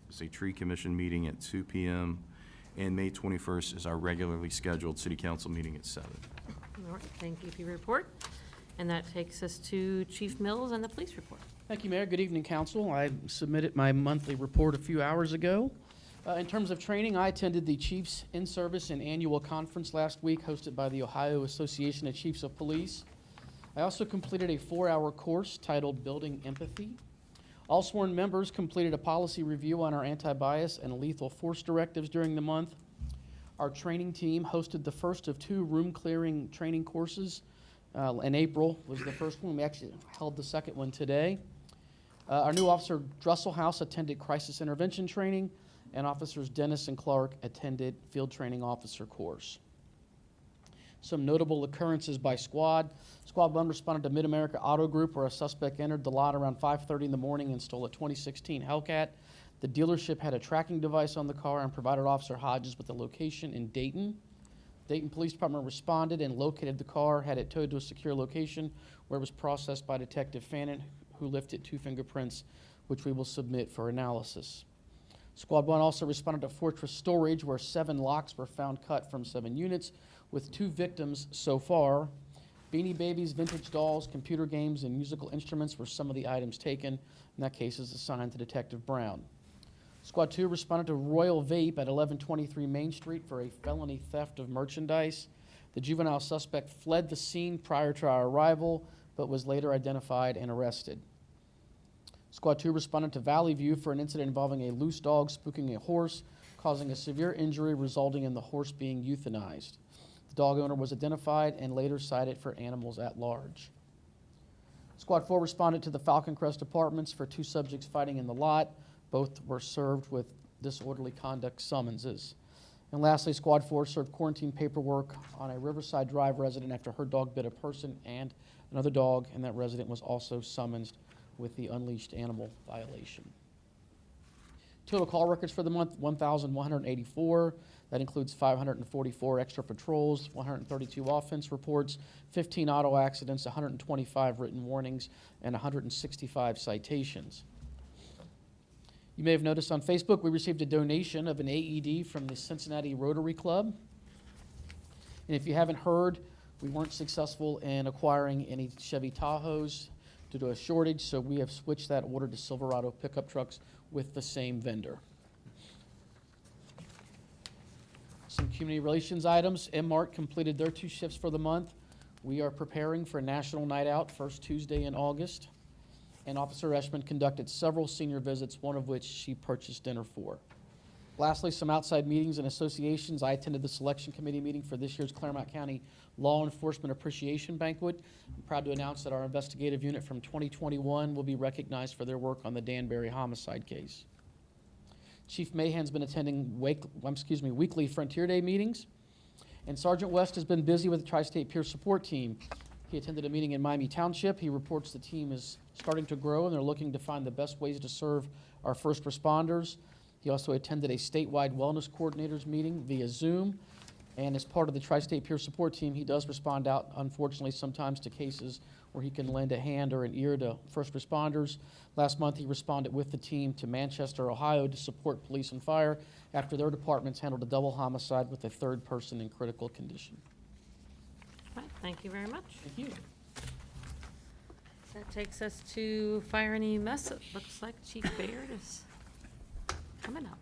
is a Tree Commission meeting at 2 p.m. And May 21st is our regularly scheduled City Council meeting at 7. All right, thank you for your report. And that takes us to Chief Mills and the police report. Thank you, Mayor. Good evening, Council. I submitted my monthly report a few hours ago. In terms of training, I attended the Chiefs in-Service and Annual Conference last week, hosted by the Ohio Association of Chiefs of Police. I also completed a 4-hour course titled Building Empathy. All sworn members completed a policy review on our anti-bias and lethal force directives during the month. Our training team hosted the first of 2 room-clearing training courses. In April was the first one. We actually held the second one today. Our new officer, Dresselhouse, attended crisis intervention training, and officers Dennis and Clark attended field training officer course. Some notable occurrences by squad. Squad 1 responded to Mid-America Auto Group, where a suspect entered the lot around 5:30 in the morning and stole a 2016 Hellcat. The dealership had a tracking device on the car and provided Officer Hodges with a location in Dayton. Dayton Police Department responded and located the car, had it towed to a secure location where it was processed by Detective Fannin, who lifted 2 fingerprints, which we will submit for analysis. Squad 1 also responded to Fortress Storage, where 7 locks were found cut from 7 units, with 2 victims so far. Beanie Babies, vintage dolls, computer games, and musical instruments were some of the items taken. In that case, is assigned to Detective Brown. Squad 2 responded to Royal Vape at 1123 Main Street for a felony theft of merchandise. The juvenile suspect fled the scene prior to our arrival, but was later identified and arrested. Squad 2 responded to Valley View for an incident involving a loose dog spooking a horse, causing a severe injury resulting in the horse being euthanized. The dog owner was identified and later cited for animals at large. Squad 4 responded to the Falcon Crest Apartments for 2 subjects fighting in the lot. Both were served with disorderly conduct summonses. And lastly, Squad 4 served quarantine paperwork on a Riverside Drive resident after her dog bit a person and another dog, and that resident was also summoned with the unleashed animal violation. Total call records for the month, 1,184. That includes 544 extra patrols, 132 offense reports, 15 auto accidents, 125 written warnings, and 165 citations. You may have noticed on Facebook we received a donation of an AED from the Cincinnati Rotary Club. And if you haven't heard, we weren't successful in acquiring any Chevy Tahoes due to a shortage, so we have switched that order to Silverado pickup trucks with the same vendor. Some community relations items. MMART completed their 2 shifts for the month. We are preparing for National Night Out, first Tuesday in August. And Officer Eshman conducted several senior visits, one of which she purchased dinner for. Lastly, some outside meetings and associations. I attended the selection committee meeting for this year's Claremont County Law Enforcement Appreciation Banquet. I'm proud to announce that our investigative unit from 2021 will be recognized for their work on the Danbury homicide case. Chief Mahan's been attending weekly Frontier Day meetings, and Sergeant West has been busy with the Tri-State Peer Support Team. He attended a meeting in Miami Township. He reports the team is starting to grow and they're looking to find the best ways to serve our first responders. He also attended a statewide wellness coordinators meeting via Zoom. And as part of the Tri-State Peer Support Team, he does respond out, unfortunately, sometimes to cases where he can lend a hand or an ear to first responders. Last month, he responded with the team to Manchester, Ohio to support police and fire after their departments handled a double homicide with a 3rd person in critical condition. All right, thank you very much. Thank you. That takes us to Fire and EMS. It looks like Chief Baird is coming up.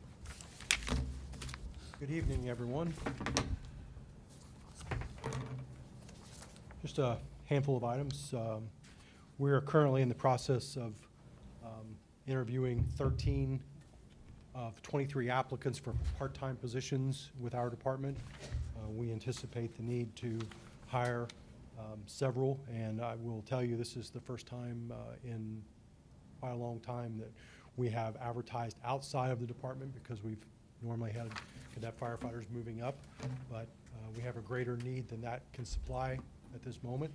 Good evening, everyone. Just a handful of items. We are currently in the process of interviewing 13 of 23 applicants for part-time positions with our department. We anticipate the need to hire several, and I will tell you this is the first time in quite a long time that we have advertised outside of the department, because we've normally had cadet firefighters moving up, but we have a greater need than that can supply at this moment.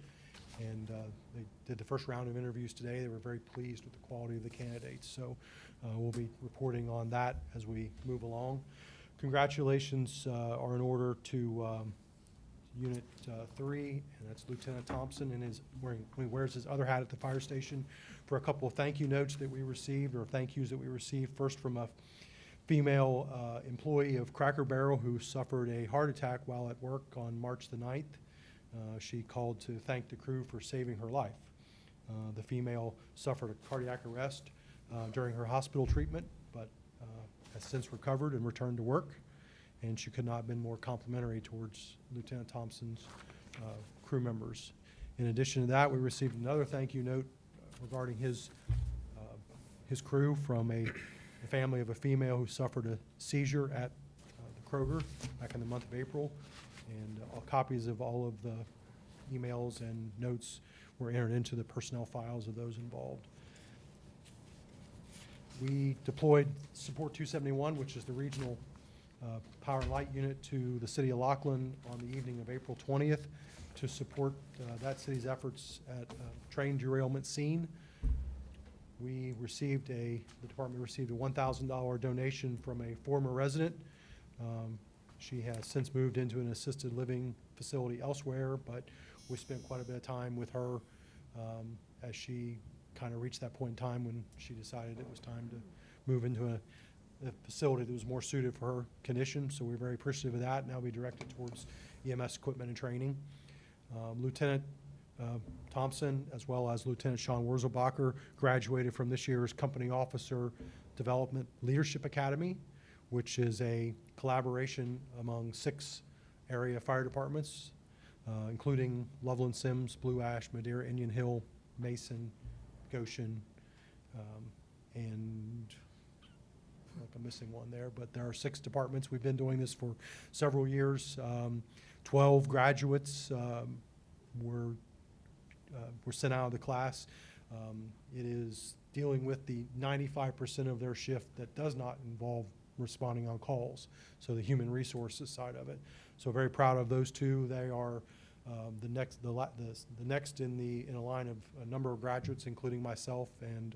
And they did the first round of interviews today. They were very pleased with the quality of the candidates. So we'll be reporting on that as we move along. Congratulations are in order to Unit 3, and that's Lieutenant Thompson, and he wears his other hat at the fire station, for a couple of thank you notes that we received, or thank yous that we received. First from a female employee of Cracker Barrel who suffered a heart attack while at work on March the 9th. She called to thank the crew for saving her life. The female suffered a cardiac arrest during her hospital treatment, but has since recovered and returned to work. And she could not have been more complimentary towards Lieutenant Thompson's crew members. In addition to that, we received another thank you note regarding his crew from a family of a female who suffered a seizure at the Kroger back in the month of April. And copies of all of the emails and notes were entered into the personnel files of those involved. We deployed Support 271, which is the regional power and light unit, to the city of Laughlin on the evening of April 20th to support that city's efforts at train derailment scene. The department received a $1,000 donation from a former resident. She has since moved into an assisted living facility elsewhere, but we spent quite a bit of time with her as she kind of reached that point in time when she decided it was time to move into a facility that was more suited for her condition. So we're very appreciative of that. Now we direct it towards EMS equipment and training. Lieutenant Thompson, as well as Lieutenant Sean Wurzelbacher, graduated from this year's Company Officer Development Leadership Academy, which is a collaboration among 6 area fire departments, including Loveland, Sims, Blue Ash, Madeira, Indian Hill, Mason, Goshen, and I think I'm missing one there, but there are 6 departments. We've been doing this for several years. 12 graduates were sent out of the class. It is dealing with the 95% of their shift that does not involve responding on calls, so the human resources side of it. So very proud of those 2. They are the next in a line of a number of graduates, including myself and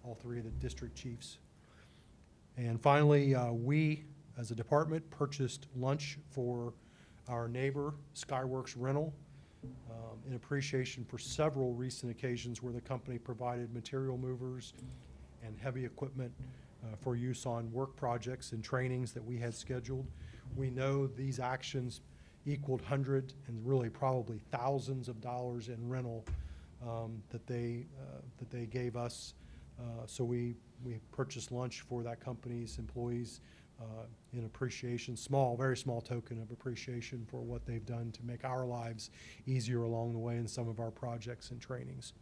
all 3 of the district chiefs. And finally, we, as a department, purchased lunch for our neighbor, Skyworks Rental, in appreciation for several recent occasions where the company provided material movers and heavy equipment for use on work projects and trainings that we had scheduled. We know these actions equaled hundreds and really probably thousands of dollars in rental that they gave us. So we purchased lunch for that company's employees in appreciation, very small token of appreciation for what they've done to make our lives easier along the way in some of our projects and trainings.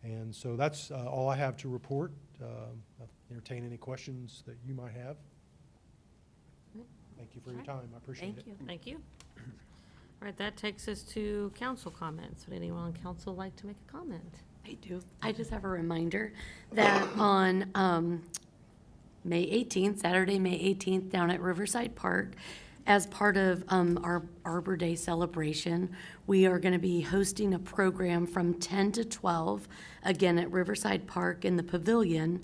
And so that's all I have to report. I'll entertain any questions that you might have. Thank you for your time. I appreciate it. Thank you. All right, that takes us to council comments. Would anyone on council like to make a comment? I do. I just have a reminder that on May 18th, Saturday, May 18th, down at Riverside Park, as part of our Arbor Day celebration, we are going to be hosting a program from 10 to 12, again at Riverside Park in the pavilion,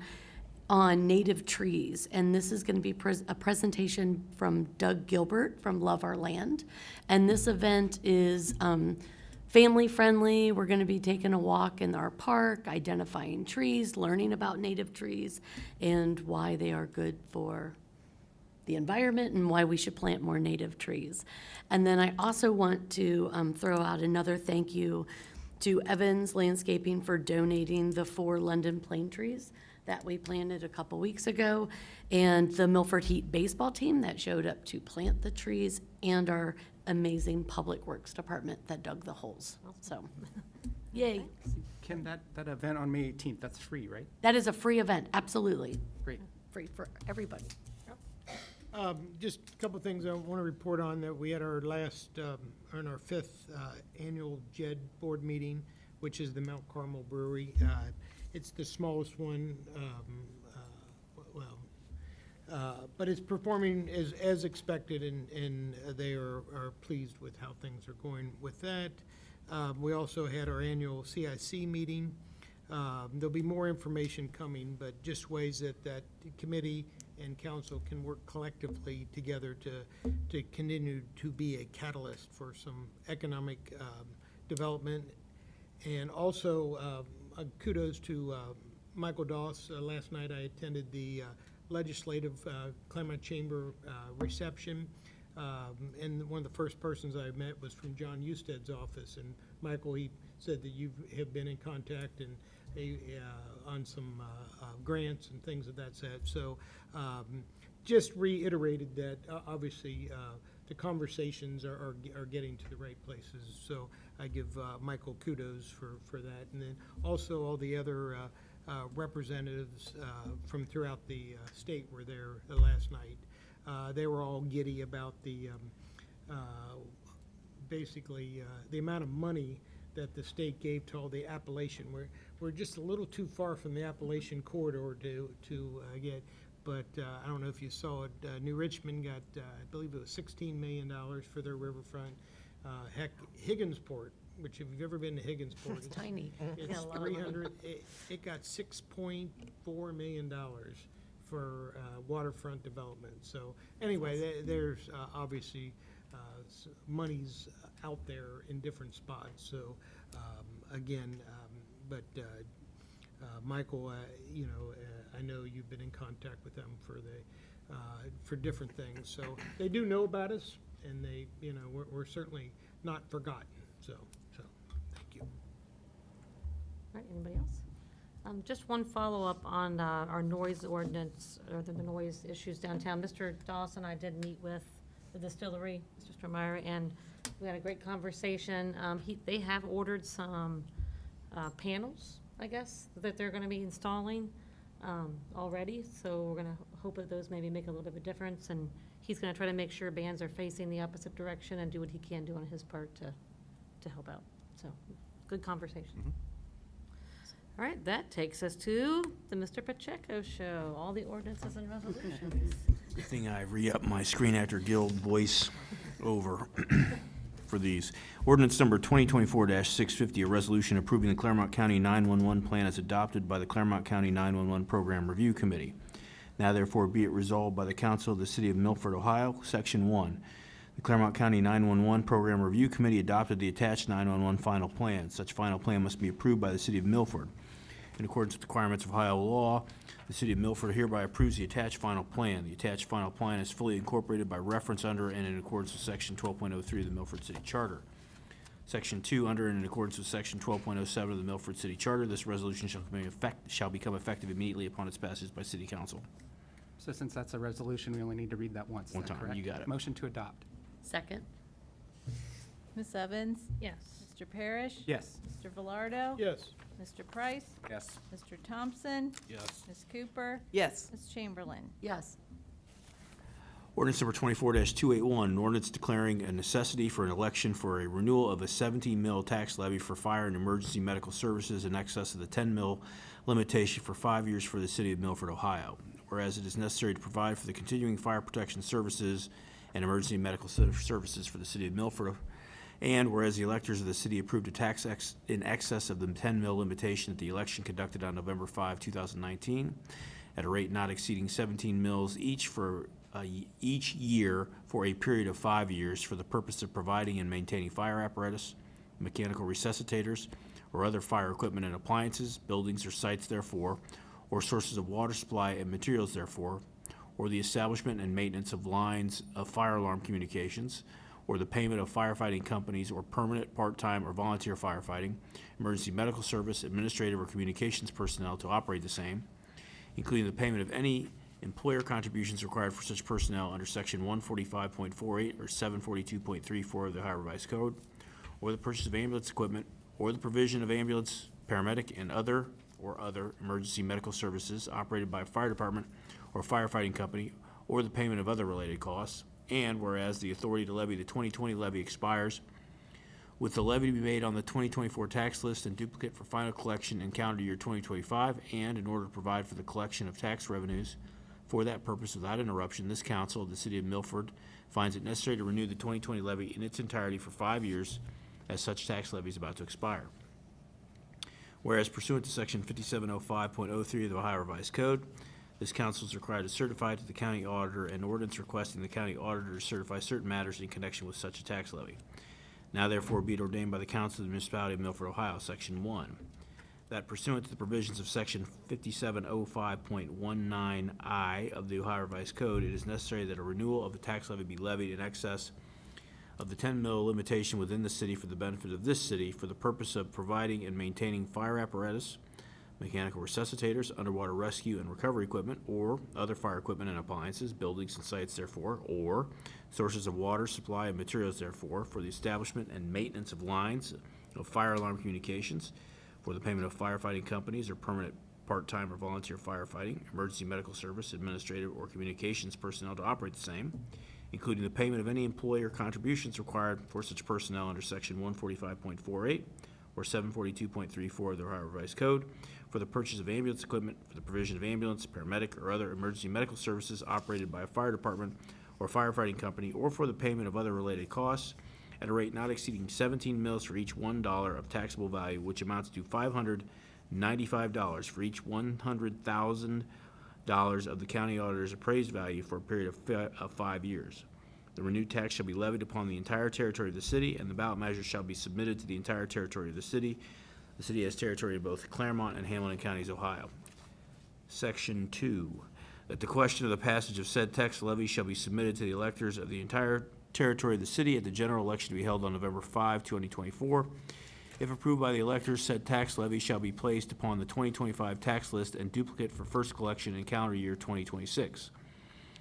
on native trees. And this is going to be a presentation from Doug Gilbert from Love Our Land. And this event is family friendly. We're going to be taking a walk in our park, identifying trees, learning about native trees, and why they are good for the environment and why we should plant more native trees. And then I also want to throw out another thank you to Evans Landscaping for donating the 4 London plane trees that we planted a couple weeks ago, and the Milford Heat baseball team that showed up to plant the trees, and our amazing Public Works Department that dug the holes. So, yay. Kim, that event on May 18th, that's free, right? That is a free event, absolutely. Great. Free for everybody. Just a couple of things I want to report on. That we had our last, on our 5th annual JED board meeting, which is the Mount Carmel Brewery. It's the smallest one, but it's performing as expected, and they are pleased with how things are going with that. We also had our annual CIC meeting. There'll be more information coming, but just ways that committee and council can work collectively together to continue to be a catalyst for some economic development. And also, kudos to Michael Doss. Last night I attended the Legislative Claremont Chamber reception. And one of the first persons I met was from John Husted's office. And Michael, he said that you have been in contact and on some grants and things of that set. So just reiterated that obviously the conversations are getting to the right places. So I give Michael kudos for that. And then also all the other representatives from throughout the state were there last night. They were all giddy about the basically the amount of money that the state gave to all the Appalachian. We're just a little too far from the Appalachian corridor to get, but I don't know if you saw it. New Richmond got, I believe it was $16 million for their riverfront. Heck, Higginsport, which if you've ever been to Higginsport, It's tiny. It's Yeah, a lot of money. 300. It got $6.4 million for waterfront development. So anyway, there's obviously monies out there in different spots. So again, but Michael, you know, I know you've been in contact with them for different things. So they do know about us, and they, you know, we're certainly not forgotten. So thank you. All right, anybody else? Just one follow-up on our noise ordinance, or the noise issues downtown. Mr. Dawson and I did meet with the distillery, Mr. Stromeyer, and we had a great conversation. They have ordered some panels, I guess, that they're gonna be installing already. So we're gonna hope that those maybe make a little bit of a difference, and he's gonna try to make sure bands are facing the opposite direction and do what he can do on his part to help out. So, good conversation. All right, that takes us to the Mr. Pacheco Show, all the ordinances and resolutions. Good thing I re-upped my Screen Actor Guild voice over for these. Ordinance number 2024-650, a resolution approving the Claremont County 911 plan as adopted by the Claremont County 911 Program Review Committee. Now therefore be it resolved by the Council of the City of Milford, Ohio, Section 1. The Claremont County 911 Program Review Committee adopted the attached 911 final plan. Such final plan must be approved by the City of Milford. In accordance with the requirements of Ohio law, the City of Milford hereby approves the attached final plan. The attached final plan is fully incorporated by reference under and in accordance with Section 12.03 of the Milford City Charter. Section 2, under and in accordance with Section 12.07 of the Milford City Charter, this resolution shall become effective immediately upon its passage by City Council. So since that's a resolution, we only need to read that once. One is that time, correct? you got it. Motion to adopt. Second? Ms. Evans? Yes. Mr. Parrish? Yes. Mr. Velardo? Yes. Mr. Price? Yes. Mr. Thompson? Yes. Ms. Cooper? Yes. Ms. Chamberlain? Yes. Ordinance number 24-281, an ordinance declaring a necessity for an election for a renewal of a 17 mil tax levy for fire and emergency medical services in excess of the 10 mil limitation for 5 years for the City of Milford, Ohio. Whereas it is necessary to provide for the continuing fire protection services and emergency medical services for the City of Milford, and whereas the electors of the city approved a tax in excess of the 10 mil limitation at the election conducted on November 5, 2019, at a rate not exceeding 17 mils each year for a period of 5 years for the purpose of providing and maintaining fire apparatus, mechanical resuscitators, or other fire equipment and appliances, buildings or sites therefore, or sources of water supply and materials therefore, or the establishment and maintenance of lines of fire alarm communications, or the payment of firefighting companies or permanent, part-time, or volunteer firefighting, emergency medical service, administrative, or communications personnel to operate the same, including the payment of any employer contributions required for such personnel under Section 145.48 or 742.34 of the Ohio Revised Code, or the purchase of ambulance equipment, or the provision of ambulance, paramedic, and other emergency medical services operated by a fire department or firefighting company, or the payment of other related costs. And whereas the authority to levy the 2020 levy expires, with the levy to be made on the 2024 tax list and duplicate for final collection in calendar year 2025, and in order to provide for the collection of tax revenues for that purpose without interruption, this council of the City of Milford finds it necessary to renew the 2020 levy in its entirety for 5 years, as such tax levy is about to expire. Whereas pursuant to Section 5705.03 of the Ohio Revised Code, This council is required to certify to the county auditor an ordinance requesting the county auditor to certify certain matters in connection with such a tax levy. Now therefore be it ordained by the council of the municipality of Milford, Ohio, Section 1, that pursuant to the provisions of Section 5705.19I of the Ohio Revised Code, it is necessary that a renewal of the tax levy be levied in excess of the 10 mil limitation within the city for the benefit of this city for the purpose of providing and maintaining fire apparatus, mechanical resuscitators, underwater rescue and recovery equipment, or other fire equipment and appliances, buildings and sites therefore, or sources of water, supply, and materials therefore, for the establishment and maintenance of lines of fire alarm communications, for the payment of firefighting companies or permanent part-time or volunteer firefighting, emergency medical service, administrative, or communications personnel to operate the same, including the payment of any employer contributions required for such personnel under Section 145.48 or 742.34 of the Ohio Revised Code, for the purchase of ambulance equipment, for the provision of ambulance, paramedic, or other emergency medical services operated by a fire department or firefighting company, or for the payment of other related costs, at a rate not exceeding 17 mils for each $1 of taxable value, which amounts to $595 for each $100,000 of the county auditor's appraised value for a period of 5 years. The renewed tax shall be levied upon the entire territory of the city, and the ballot measure shall be submitted to the entire territory of the city. The city has territory in both Claremont and Hamilton counties, Ohio. Section 2, that the question of the passage of said tax levy shall be submitted to the electors of the entire territory of the city at the general election to be held on November 5, 2024. If approved by the electors, said tax levy shall be placed upon the 2025 tax list and duplicate for first collection in calendar year 2026.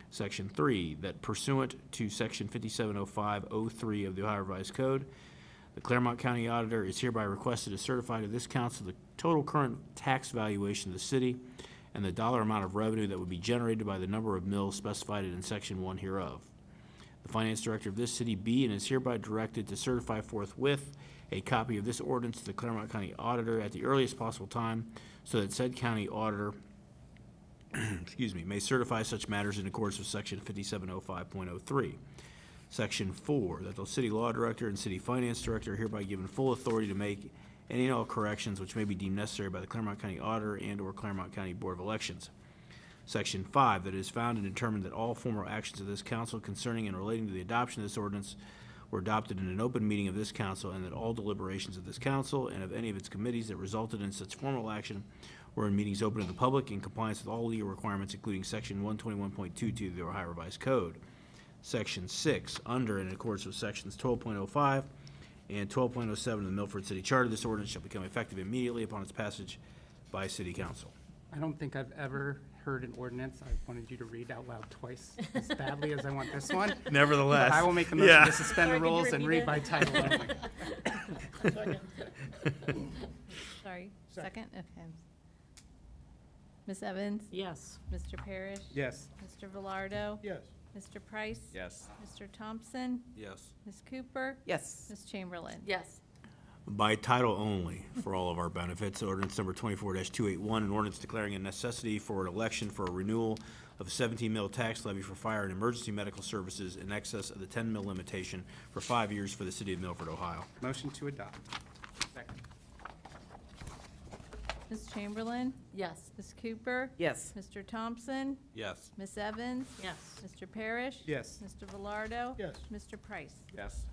Section 3, that pursuant to Section 5705.03 of the Ohio Revised Code, the Claremont County Auditor is hereby requested to certify to this council the total current tax valuation of the city and the dollar amount of revenue that would be generated by the number of mills specified in Section 1 hereof. The Finance Director of this city be and is hereby directed to certify forthwith a copy of this ordinance to the Claremont County Auditor at the earliest possible time so that said county auditor may certify such matters in accordance with Section 5705.03. Section 4, that the City Law Director and City Finance Director are hereby given full authority to make any and all corrections which may be deemed necessary by the Claremont County Auditor and/or Claremont County Board of Elections. Section 5, that it is found and determined that all formal actions of this council concerning and relating to the adoption of this ordinance were adopted in an open meeting of this council, and that all deliberations of this council and of any of its committees that resulted in such formal action were in meetings open to the public in compliance with all legal requirements, including Section 121.22 of the Ohio Revised Code. Section 6, under and in accordance with Sections 12.05 and 12.07 of the Milford City Charter, this ordinance shall become effective immediately upon its passage by City Council. I don't think I've ever heard an ordinance I wanted you to read out loud twice as badly as I want this one. Nevertheless. But I will make the motion Yeah. to suspend the Sorry, could you rules and repeat read it? by title only. Sorry, second? Okay. Ms. Evans? Yes. Mr. Parrish? Yes. Mr. Velardo? Yes. Mr. Price? Yes. Mr. Thompson? Yes. Ms. Cooper? Yes. Ms. Chamberlain? Yes. By title only, for all of our benefits, ordinance number 24-281, an ordinance declaring a necessity for an election for a renewal of a 17 mil tax levy for fire and emergency medical services in excess of the 10 mil limitation for 5 years for the city of Milford, Ohio. Motion to adopt. Second. Ms. Chamberlain? Yes. Ms. Cooper? Yes. Mr. Thompson? Yes. Ms. Evans? Yes. Mr. Parrish? Yes. Mr. Velardo? Yes. Mr. Price? Yes.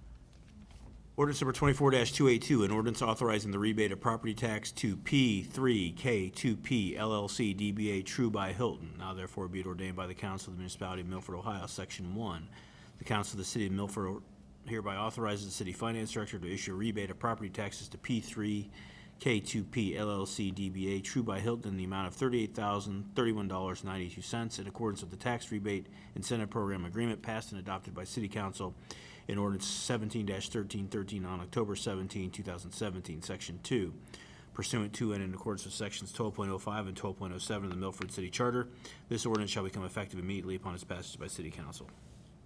Ordinance number 24-282, an ordinance authorizing the rebate of property tax to P3K2P LLC DBA True by Hilton. Now therefore be it ordained by the Council of the Municipality of Milford, Ohio, Section 1. The Council of the City of Milford hereby authorizes the City Finance Director to issue a rebate of property taxes to P3K2P LLC DBA True by Hilton in the amount of $38,031.92 in accordance with the Tax Rebate Incentive Program Agreement passed and adopted by City Council in Ordinance 17-1313 on October 17, 2017, Section 2. Pursuant to and in accordance with Sections 12.05 and 12.07 of the Milford City Charter, this ordinance shall become effective immediately upon its passage by City Council.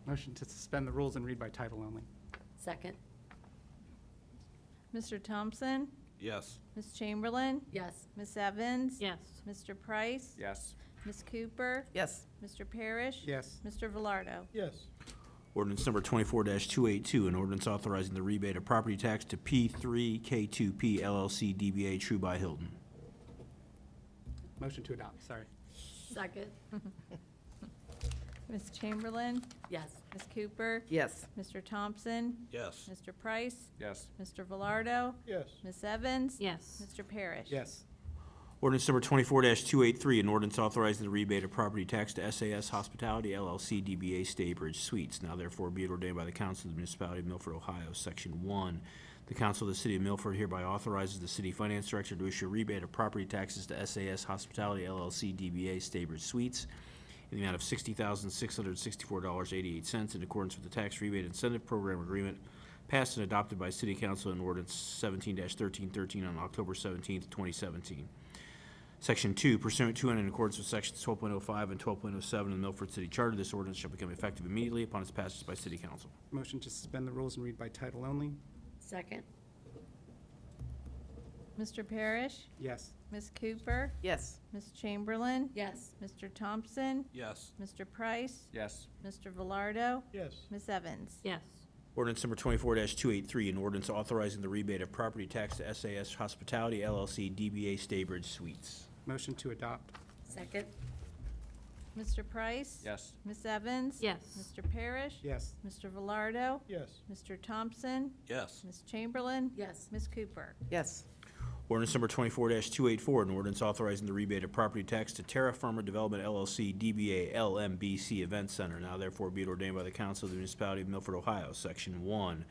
Motion to suspend the rules and read by title only. Second. Mr. Thompson? Yes. Ms. Chamberlain? Yes. Ms. Evans? Yes. Mr. Price? Yes. Ms. Cooper? Yes. Mr. Parrish? Yes. Mr. Velardo? Yes. Ordinance number 24-282, an ordinance authorizing the rebate of property tax to P3K2P LLC DBA True by Hilton. Motion to adopt, sorry. Second. Ms. Chamberlain? Yes. Ms. Cooper? Yes. Mr. Thompson? Yes. Mr. Price? Yes. Mr. Velardo? Yes. Ms. Evans? Yes. Mr. Parrish? Yes. Ordinance number 24-283, an ordinance authorizing the rebate of property tax to SAS Hospitality LLC DBA Staybridge Suites. Now therefore be it ordained by the Council of the Municipality of Milford, Ohio, Section 1. The Council of the City of Milford hereby authorizes the City Finance Director to issue a rebate of property taxes to SAS Hospitality LLC DBA Staybridge Suites in the amount of $60,664.88 in accordance with the Tax Rebate Incentive Program Agreement passed and adopted by City Council in Ordinance 17-1313 on October 17, 2017. Section 2, pursuant to and in accordance with Sections 12.05 and 12.07 of the Milford City Charter, this ordinance shall become effective immediately upon its passage by City Council. Motion to suspend the rules and read by title only? Second. Mr. Parrish? Yes. Ms. Cooper? Yes. Ms. Chamberlain? Yes. Mr. Thompson? Yes. Mr. Price? Yes. Mr. Velardo? Yes. Ms. Evans? Yes. Ordinance number 24-283, an ordinance authorizing the rebate of property tax to SAS Hospitality LLC DBA Staybridge Suites. Motion to adopt? Second. Mr. Price? Yes. Ms. Evans? Yes. Mr. Parrish? Yes. Mr. Velardo? Yes. Mr. Thompson? Yes. Ms. Chamberlain? Yes. Ms. Cooper? Yes. Ordinance number 24-284, an ordinance authorizing the rebate of property tax to Terra Firma Development LLC DBA LMBC Event Center. Now therefore be it ordained by the Council of the Municipality of Milford, Ohio, Section 1.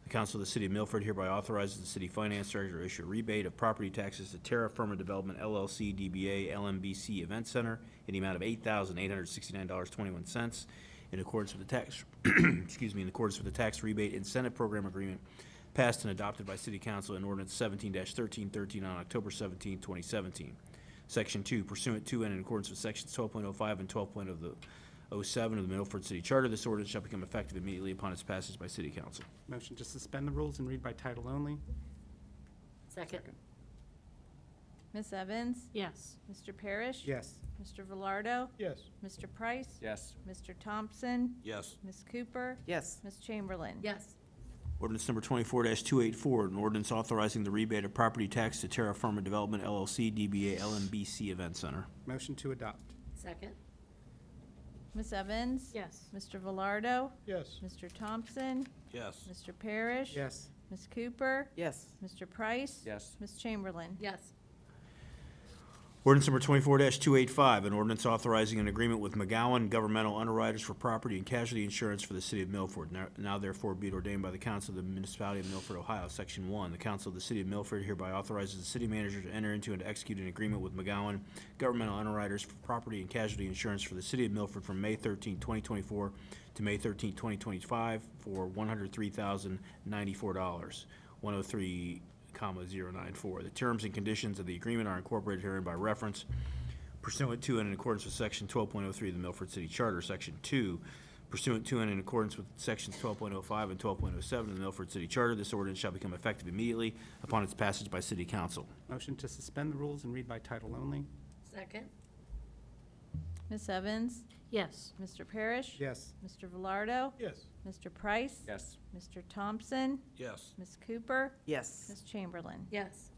The Council of the City of Milford hereby authorizes the City Finance Director to issue a rebate of property taxes to Terra Firma Development LLC DBA LMBC Event Center in the amount of $8,869.21 in accordance with the tax, excuse me, in accordance with the Tax Rebate Incentive Program Agreement passed and adopted by City Council in Ordinance 17-1313 on October 17, 2017. Section 2, pursuant to and in accordance with Sections 12.05 and 12.07 of the Milford City Charter, this ordinance shall become effective immediately upon its passage by City Council. Motion to suspend the rules and read by title only? Second. Ms. Evans? Yes. Mr. Parrish? Yes. Mr. Velardo? Yes. Mr. Price? Yes. Mr. Thompson? Yes. Ms. Cooper? Yes. Ms. Chamberlain? Yes. Ordinance number 24-284, an ordinance authorizing the rebate of property tax to Terra Firma Development LLC DBA LMBC Event Center. Motion to adopt? Second. Ms. Evans? Yes. Mr. Velardo? Yes. Mr. Thompson? Yes. Mr. Parrish? Yes. Ms. Cooper? Yes. Mr. Price? Yes. Ms. Chamberlain? Yes. Ordinance number 24-285, an ordinance authorizing an agreement with McGowan Governmental Underwriters for property and casualty insurance for the City of Milford. Now therefore be it ordained by the Council of the Municipality of Milford, Ohio, Section 1. The Council of the City of Milford hereby authorizes the city manager to enter into and to execute an agreement with McGowan Governmental Underwriters for property and casualty insurance for the City of Milford from May 13, 2024 to May 13, 2025 for $103,094, 103,094. The terms and conditions of the agreement are incorporated herein by reference pursuant to and in accordance with Section 12.03 of the Milford City Charter. Section 2, pursuant to and in accordance with Sections 12.05 and 12.07 of the Milford City Charter, this ordinance shall become effective immediately upon its passage by City Council. Motion to suspend the rules and read by title only? Second. Ms. Evans? Yes. Mr. Parrish? Yes. Mr. Velardo? Yes. Mr. Price? Yes. Mr. Thompson? Yes. Ms. Cooper? Yes. Ms. Chamberlain? Yes.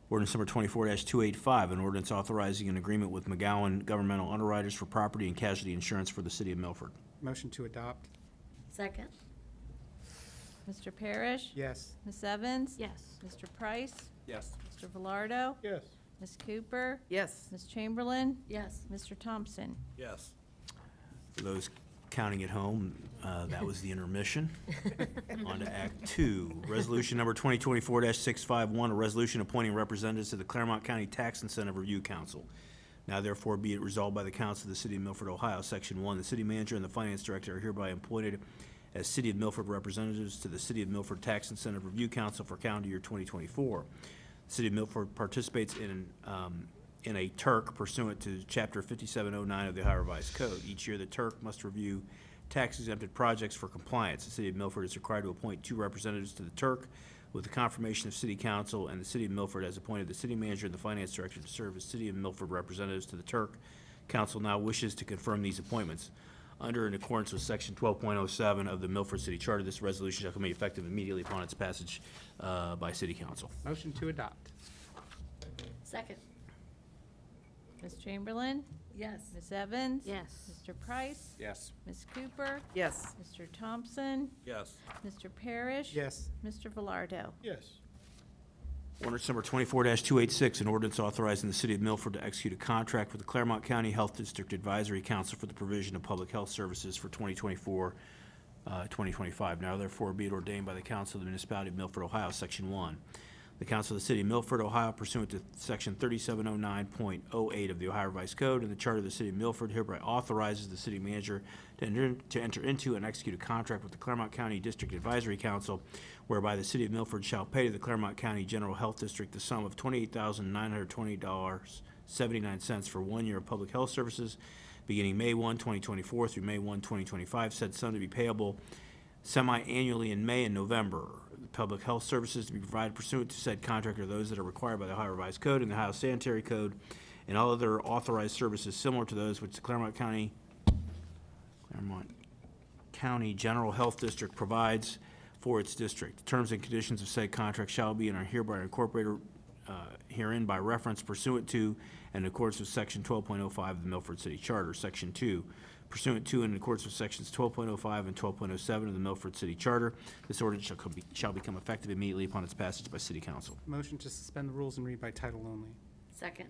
Ordinance number 24-285, an ordinance authorizing an agreement with McGowan Governmental Underwriters for property and casualty insurance for the City of Milford. Motion to adopt? Second. Mr. Parrish? Yes. Ms. Evans? Yes. Mr. Price? Yes. Mr. Velardo? Yes. Ms. Cooper? Yes. Ms. Chamberlain? Yes. Mr. Thompson? Yes. For those counting at home, that was the intermission. On to Act 2. Resolution number 2024-651, a resolution appointing representatives to the Claremont County Tax Incentive Review Council. Now therefore be it resolved by the Council of the City of Milford, Ohio, Section 1, the City Manager and the Finance Director are hereby appointed as City of Milford representatives to the City of Milford Tax Incentive Review Council for calendar year 2024. The City of Milford participates in a TURC pursuant to Chapter 5709 of the Ohio Revised Code. Each year, the TURC must review tax-exempted projects for compliance. The City of Milford is required to appoint 2 representatives to the TURC with the confirmation of City Council, and the City of Milford has appointed the City Manager and the Finance Director to serve as City of Milford representatives to the TURC. Council now wishes to confirm these appointments. Under and in accordance with Section 12.07 of the Milford City Charter, this resolution shall become effective immediately upon its passage by City Council. Motion to adopt? Second. Ms. Chamberlain? Yes. Ms. Evans? Yes. Mr. Price? Yes. Ms. Cooper? Yes. Mr. Thompson? Yes. Mr. Parrish? Yes. Mr. Velardo? Yes. Ordinance number 24-286, an ordinance authorizing the City of Milford to execute a contract with the Claremont County Health District Advisory Council for the provision of public health services for 2024-2025. Now therefore be it ordained by the Council of the Municipality of Milford, Ohio, Section 1. The Council of the City of Milford, Ohio, pursuant to Section 3709.08 of the Ohio Revised Code and the Charter of the City of Milford, hereby authorizes the city manager to enter into and execute a contract with the Claremont County District Advisory Council, whereby the City of Milford shall pay to the Claremont County General Health District the sum of $28,920.79 for 1 year of public health services, beginning May 1, 2024 through May 1, 2025, said sum to be payable semi-annually in May and November. The public health services to be provided pursuant to said contract are those that are required by the Ohio Revised Code and the Ohio Sanitary Code, and all other authorized services similar to those which the Claremont County General Health District provides for its district. The terms and conditions of said contract shall be and are hereby incorporated herein by reference pursuant to and in accordance with Section 12.05 of the Milford City Charter. Section 2, pursuant to and in accordance with Sections 12.05 and 12.07 of the Milford City Charter, this ordinance shall become effective immediately upon its passage by City Council. Motion to suspend the rules and read by title only. Second.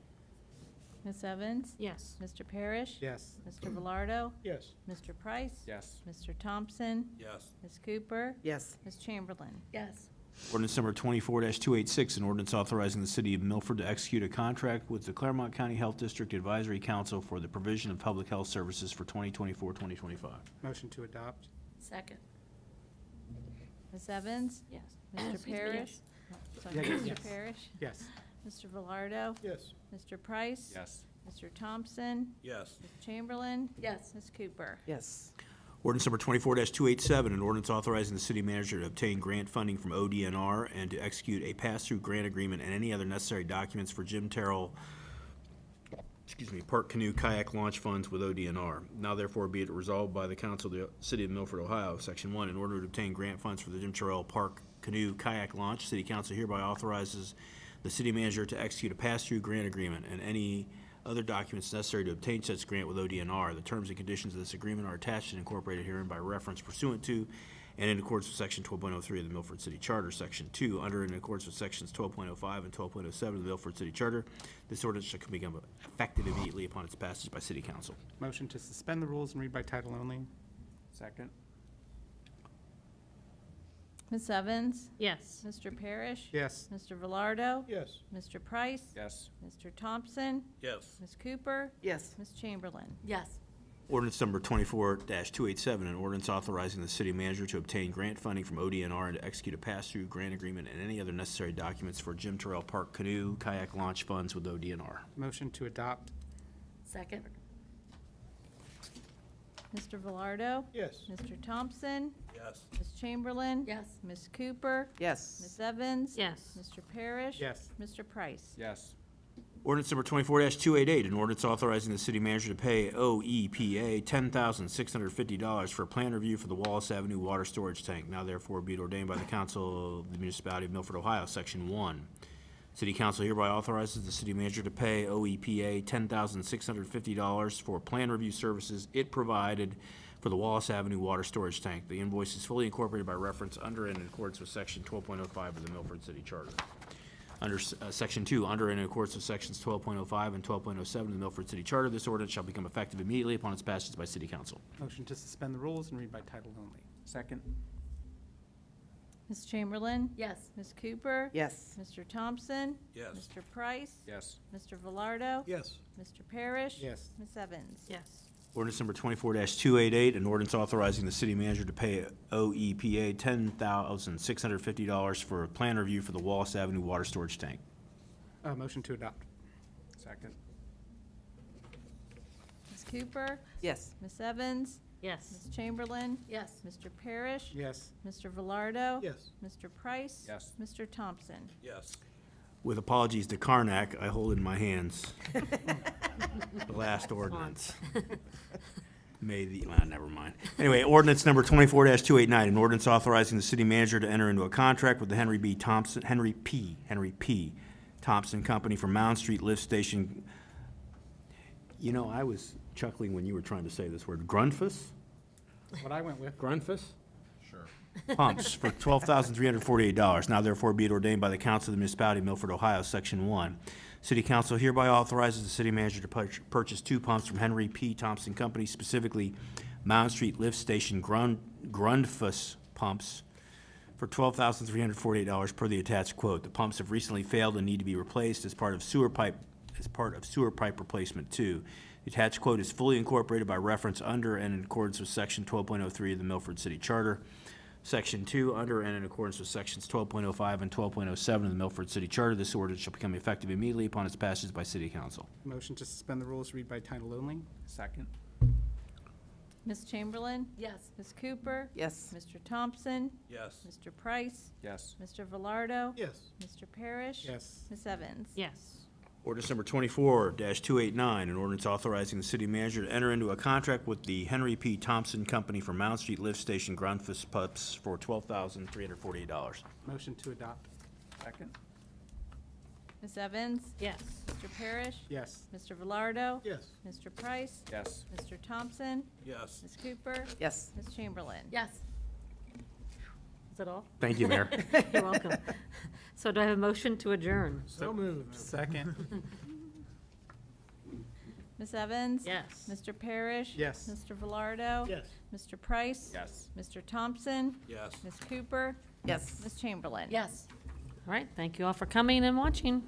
Ms. Evans? Yes. Mr. Parrish? Yes. Mr. Velardo? Yes. Mr. Price? Yes. Mr. Thompson? Yes. Ms. Cooper? Yes. Ms. Chamberlain? Yes. Ordinance number 24-286, an ordinance authorizing the City of Milford to execute a contract with the Claremont County Health District Advisory Council for the provision of public health services for 2024-2025. Motion to adopt. Second. Ms. Evans? Yes. Mr. Excuse me, Parrish? Sorry, Yeah, Mr. yes. Parrish? Yes. Mr. Velardo? Yes. Mr. Price? Yes. Mr. Thompson? Yes. Ms. Chamberlain? Yes. Ms. Cooper? Yes. Ordinance number 24-287, an ordinance authorizing the city manager to obtain grant funding from ODNR and to execute a pass-through grant agreement and any other necessary documents for Jim Terrell, Park Canoe Kayak Launch Funds with ODNR. Now therefore be it resolved by the Council of the City of Milford, Ohio, Section 1, in order to obtain grant funds for the Jim Terrell Park Canoe Kayak Launch, City Council hereby authorizes the city manager to execute a pass-through grant agreement and any other documents necessary to obtain such grant with ODNR. The terms and conditions of this agreement are attached and incorporated herein by reference pursuant to and in accordance with Section 12.03 of the Milford City Charter. Section 2, under and in accordance with Sections 12.05 and 12.07 of the Milford City Charter, this ordinance shall become effective immediately upon its passage by City Council. Motion to suspend the rules and read by title only. Second. Ms. Evans? Yes. Mr. Parrish? Yes. Mr. Velardo? Yes. Mr. Price? Yes. Mr. Thompson? Yes. Ms. Cooper? Yes. Ms. Chamberlain? Yes. Ordinance number 24-287, an ordinance authorizing the city manager to obtain grant funding from ODNR and to execute a pass-through grant agreement and any other necessary documents for Jim Terrell Park Canoe Kayak Launch Funds with ODNR. Motion to adopt. Second. Mr. Velardo? Yes. Mr. Thompson? Yes. Ms. Chamberlain? Yes. Ms. Cooper? Yes. Ms. Evans? Yes. Mr. Parrish? Yes. Mr. Price? Yes. Ordinance number 24-288, an ordinance authorizing the city manager to pay OEPA $10,650 for a plan review for the Wallace Avenue water storage tank. Now therefore be it ordained by the Council of the Municipality of Milford, Ohio, Section 1. City Council hereby authorizes the city manager to pay OEPA $10,650 for plan review services it provided for the Wallace Avenue water storage tank. The invoice is fully incorporated by reference under and in accordance with Section 12.05 of the Milford City Charter. Under Section 2, under and in accordance with Sections 12.05 and 12.07 of the Milford City Charter, this ordinance shall become effective immediately upon its passage by City Council. Motion to suspend the rules and read by title only. Second. Ms. Chamberlain? Yes. Ms. Cooper? Yes. Mr. Thompson? Yes. Mr. Price? Yes. Mr. Velardo? Yes. Mr. Parrish? Yes. Ms. Evans? Yes. Ordinance number 24-288, an ordinance authorizing the city manager to pay OEPA $10,650 for a plan review for the Wallace Avenue water storage tank. Motion to adopt. Second. Ms. Cooper? Yes. Ms. Evans? Yes. Ms. Chamberlain? Yes. Mr. Parrish? Yes. Mr. Velardo? Yes. Mr. Price? Yes. Mr. Thompson? Yes. With apologies to Karnak, I hold in my hands the last ordinance. Never mind. Anyway, ordinance number 24-289, an ordinance authorizing the city manager to enter into a contract with the Henry P. Thompson Company for Mound Street Lift Station You know, I was chuckling when you were trying to say this word. Grundfuss? What I went with. Grundfuss? Pumps for $12,348. Now therefore be it ordained by the Council of the Municipality of Milford, Ohio, Section 1. City Council hereby authorizes the city manager to purchase 2 pumps from Henry P. Thompson Company, specifically Mound Street Lift Station Grundfuss pumps for $12,348 per the attached quote. The pumps have recently failed and need to be replaced as part of sewer pipe replacement 2. The attached quote is fully incorporated by reference under and in accordance with Section 12.03 of the Milford City Charter. Section 2, under and in accordance with Sections 12.05 and 12.07 of the Milford City Charter, this ordinance shall become effective immediately upon its passage by City Council. Motion to suspend the rules, read by title only. Second. Ms. Chamberlain? Yes. Ms. Cooper? Yes. Mr. Thompson? Yes. Mr. Price? Yes. Mr. Velardo? Yes. Mr. Parrish? Yes. Ms. Evans? Yes. Ordinance number 24-289, an ordinance authorizing the city manager to enter into a contract with the Henry P. Thompson Company for Mound Street Lift Station Grundfuss pumps for $12,348. Motion to adopt. Second. Ms. Evans? Yes. Mr. Parrish? Yes. Mr. Velardo? Yes. Mr. Price? Yes. Mr. Thompson? Yes. Ms. Cooper? Yes. Ms. Chamberlain? Yes. Is that all? Thank you, Mayor. You're welcome. So do I have a motion to adjourn? So moved. Second. Ms. Evans? Yes. Mr. Parrish? Yes. Mr. Velardo? Yes. Mr. Price? Yes. Mr. Thompson? Yes. Ms. Cooper? Yes. Ms. Chamberlain? Yes. All right, thank you all for coming and watching.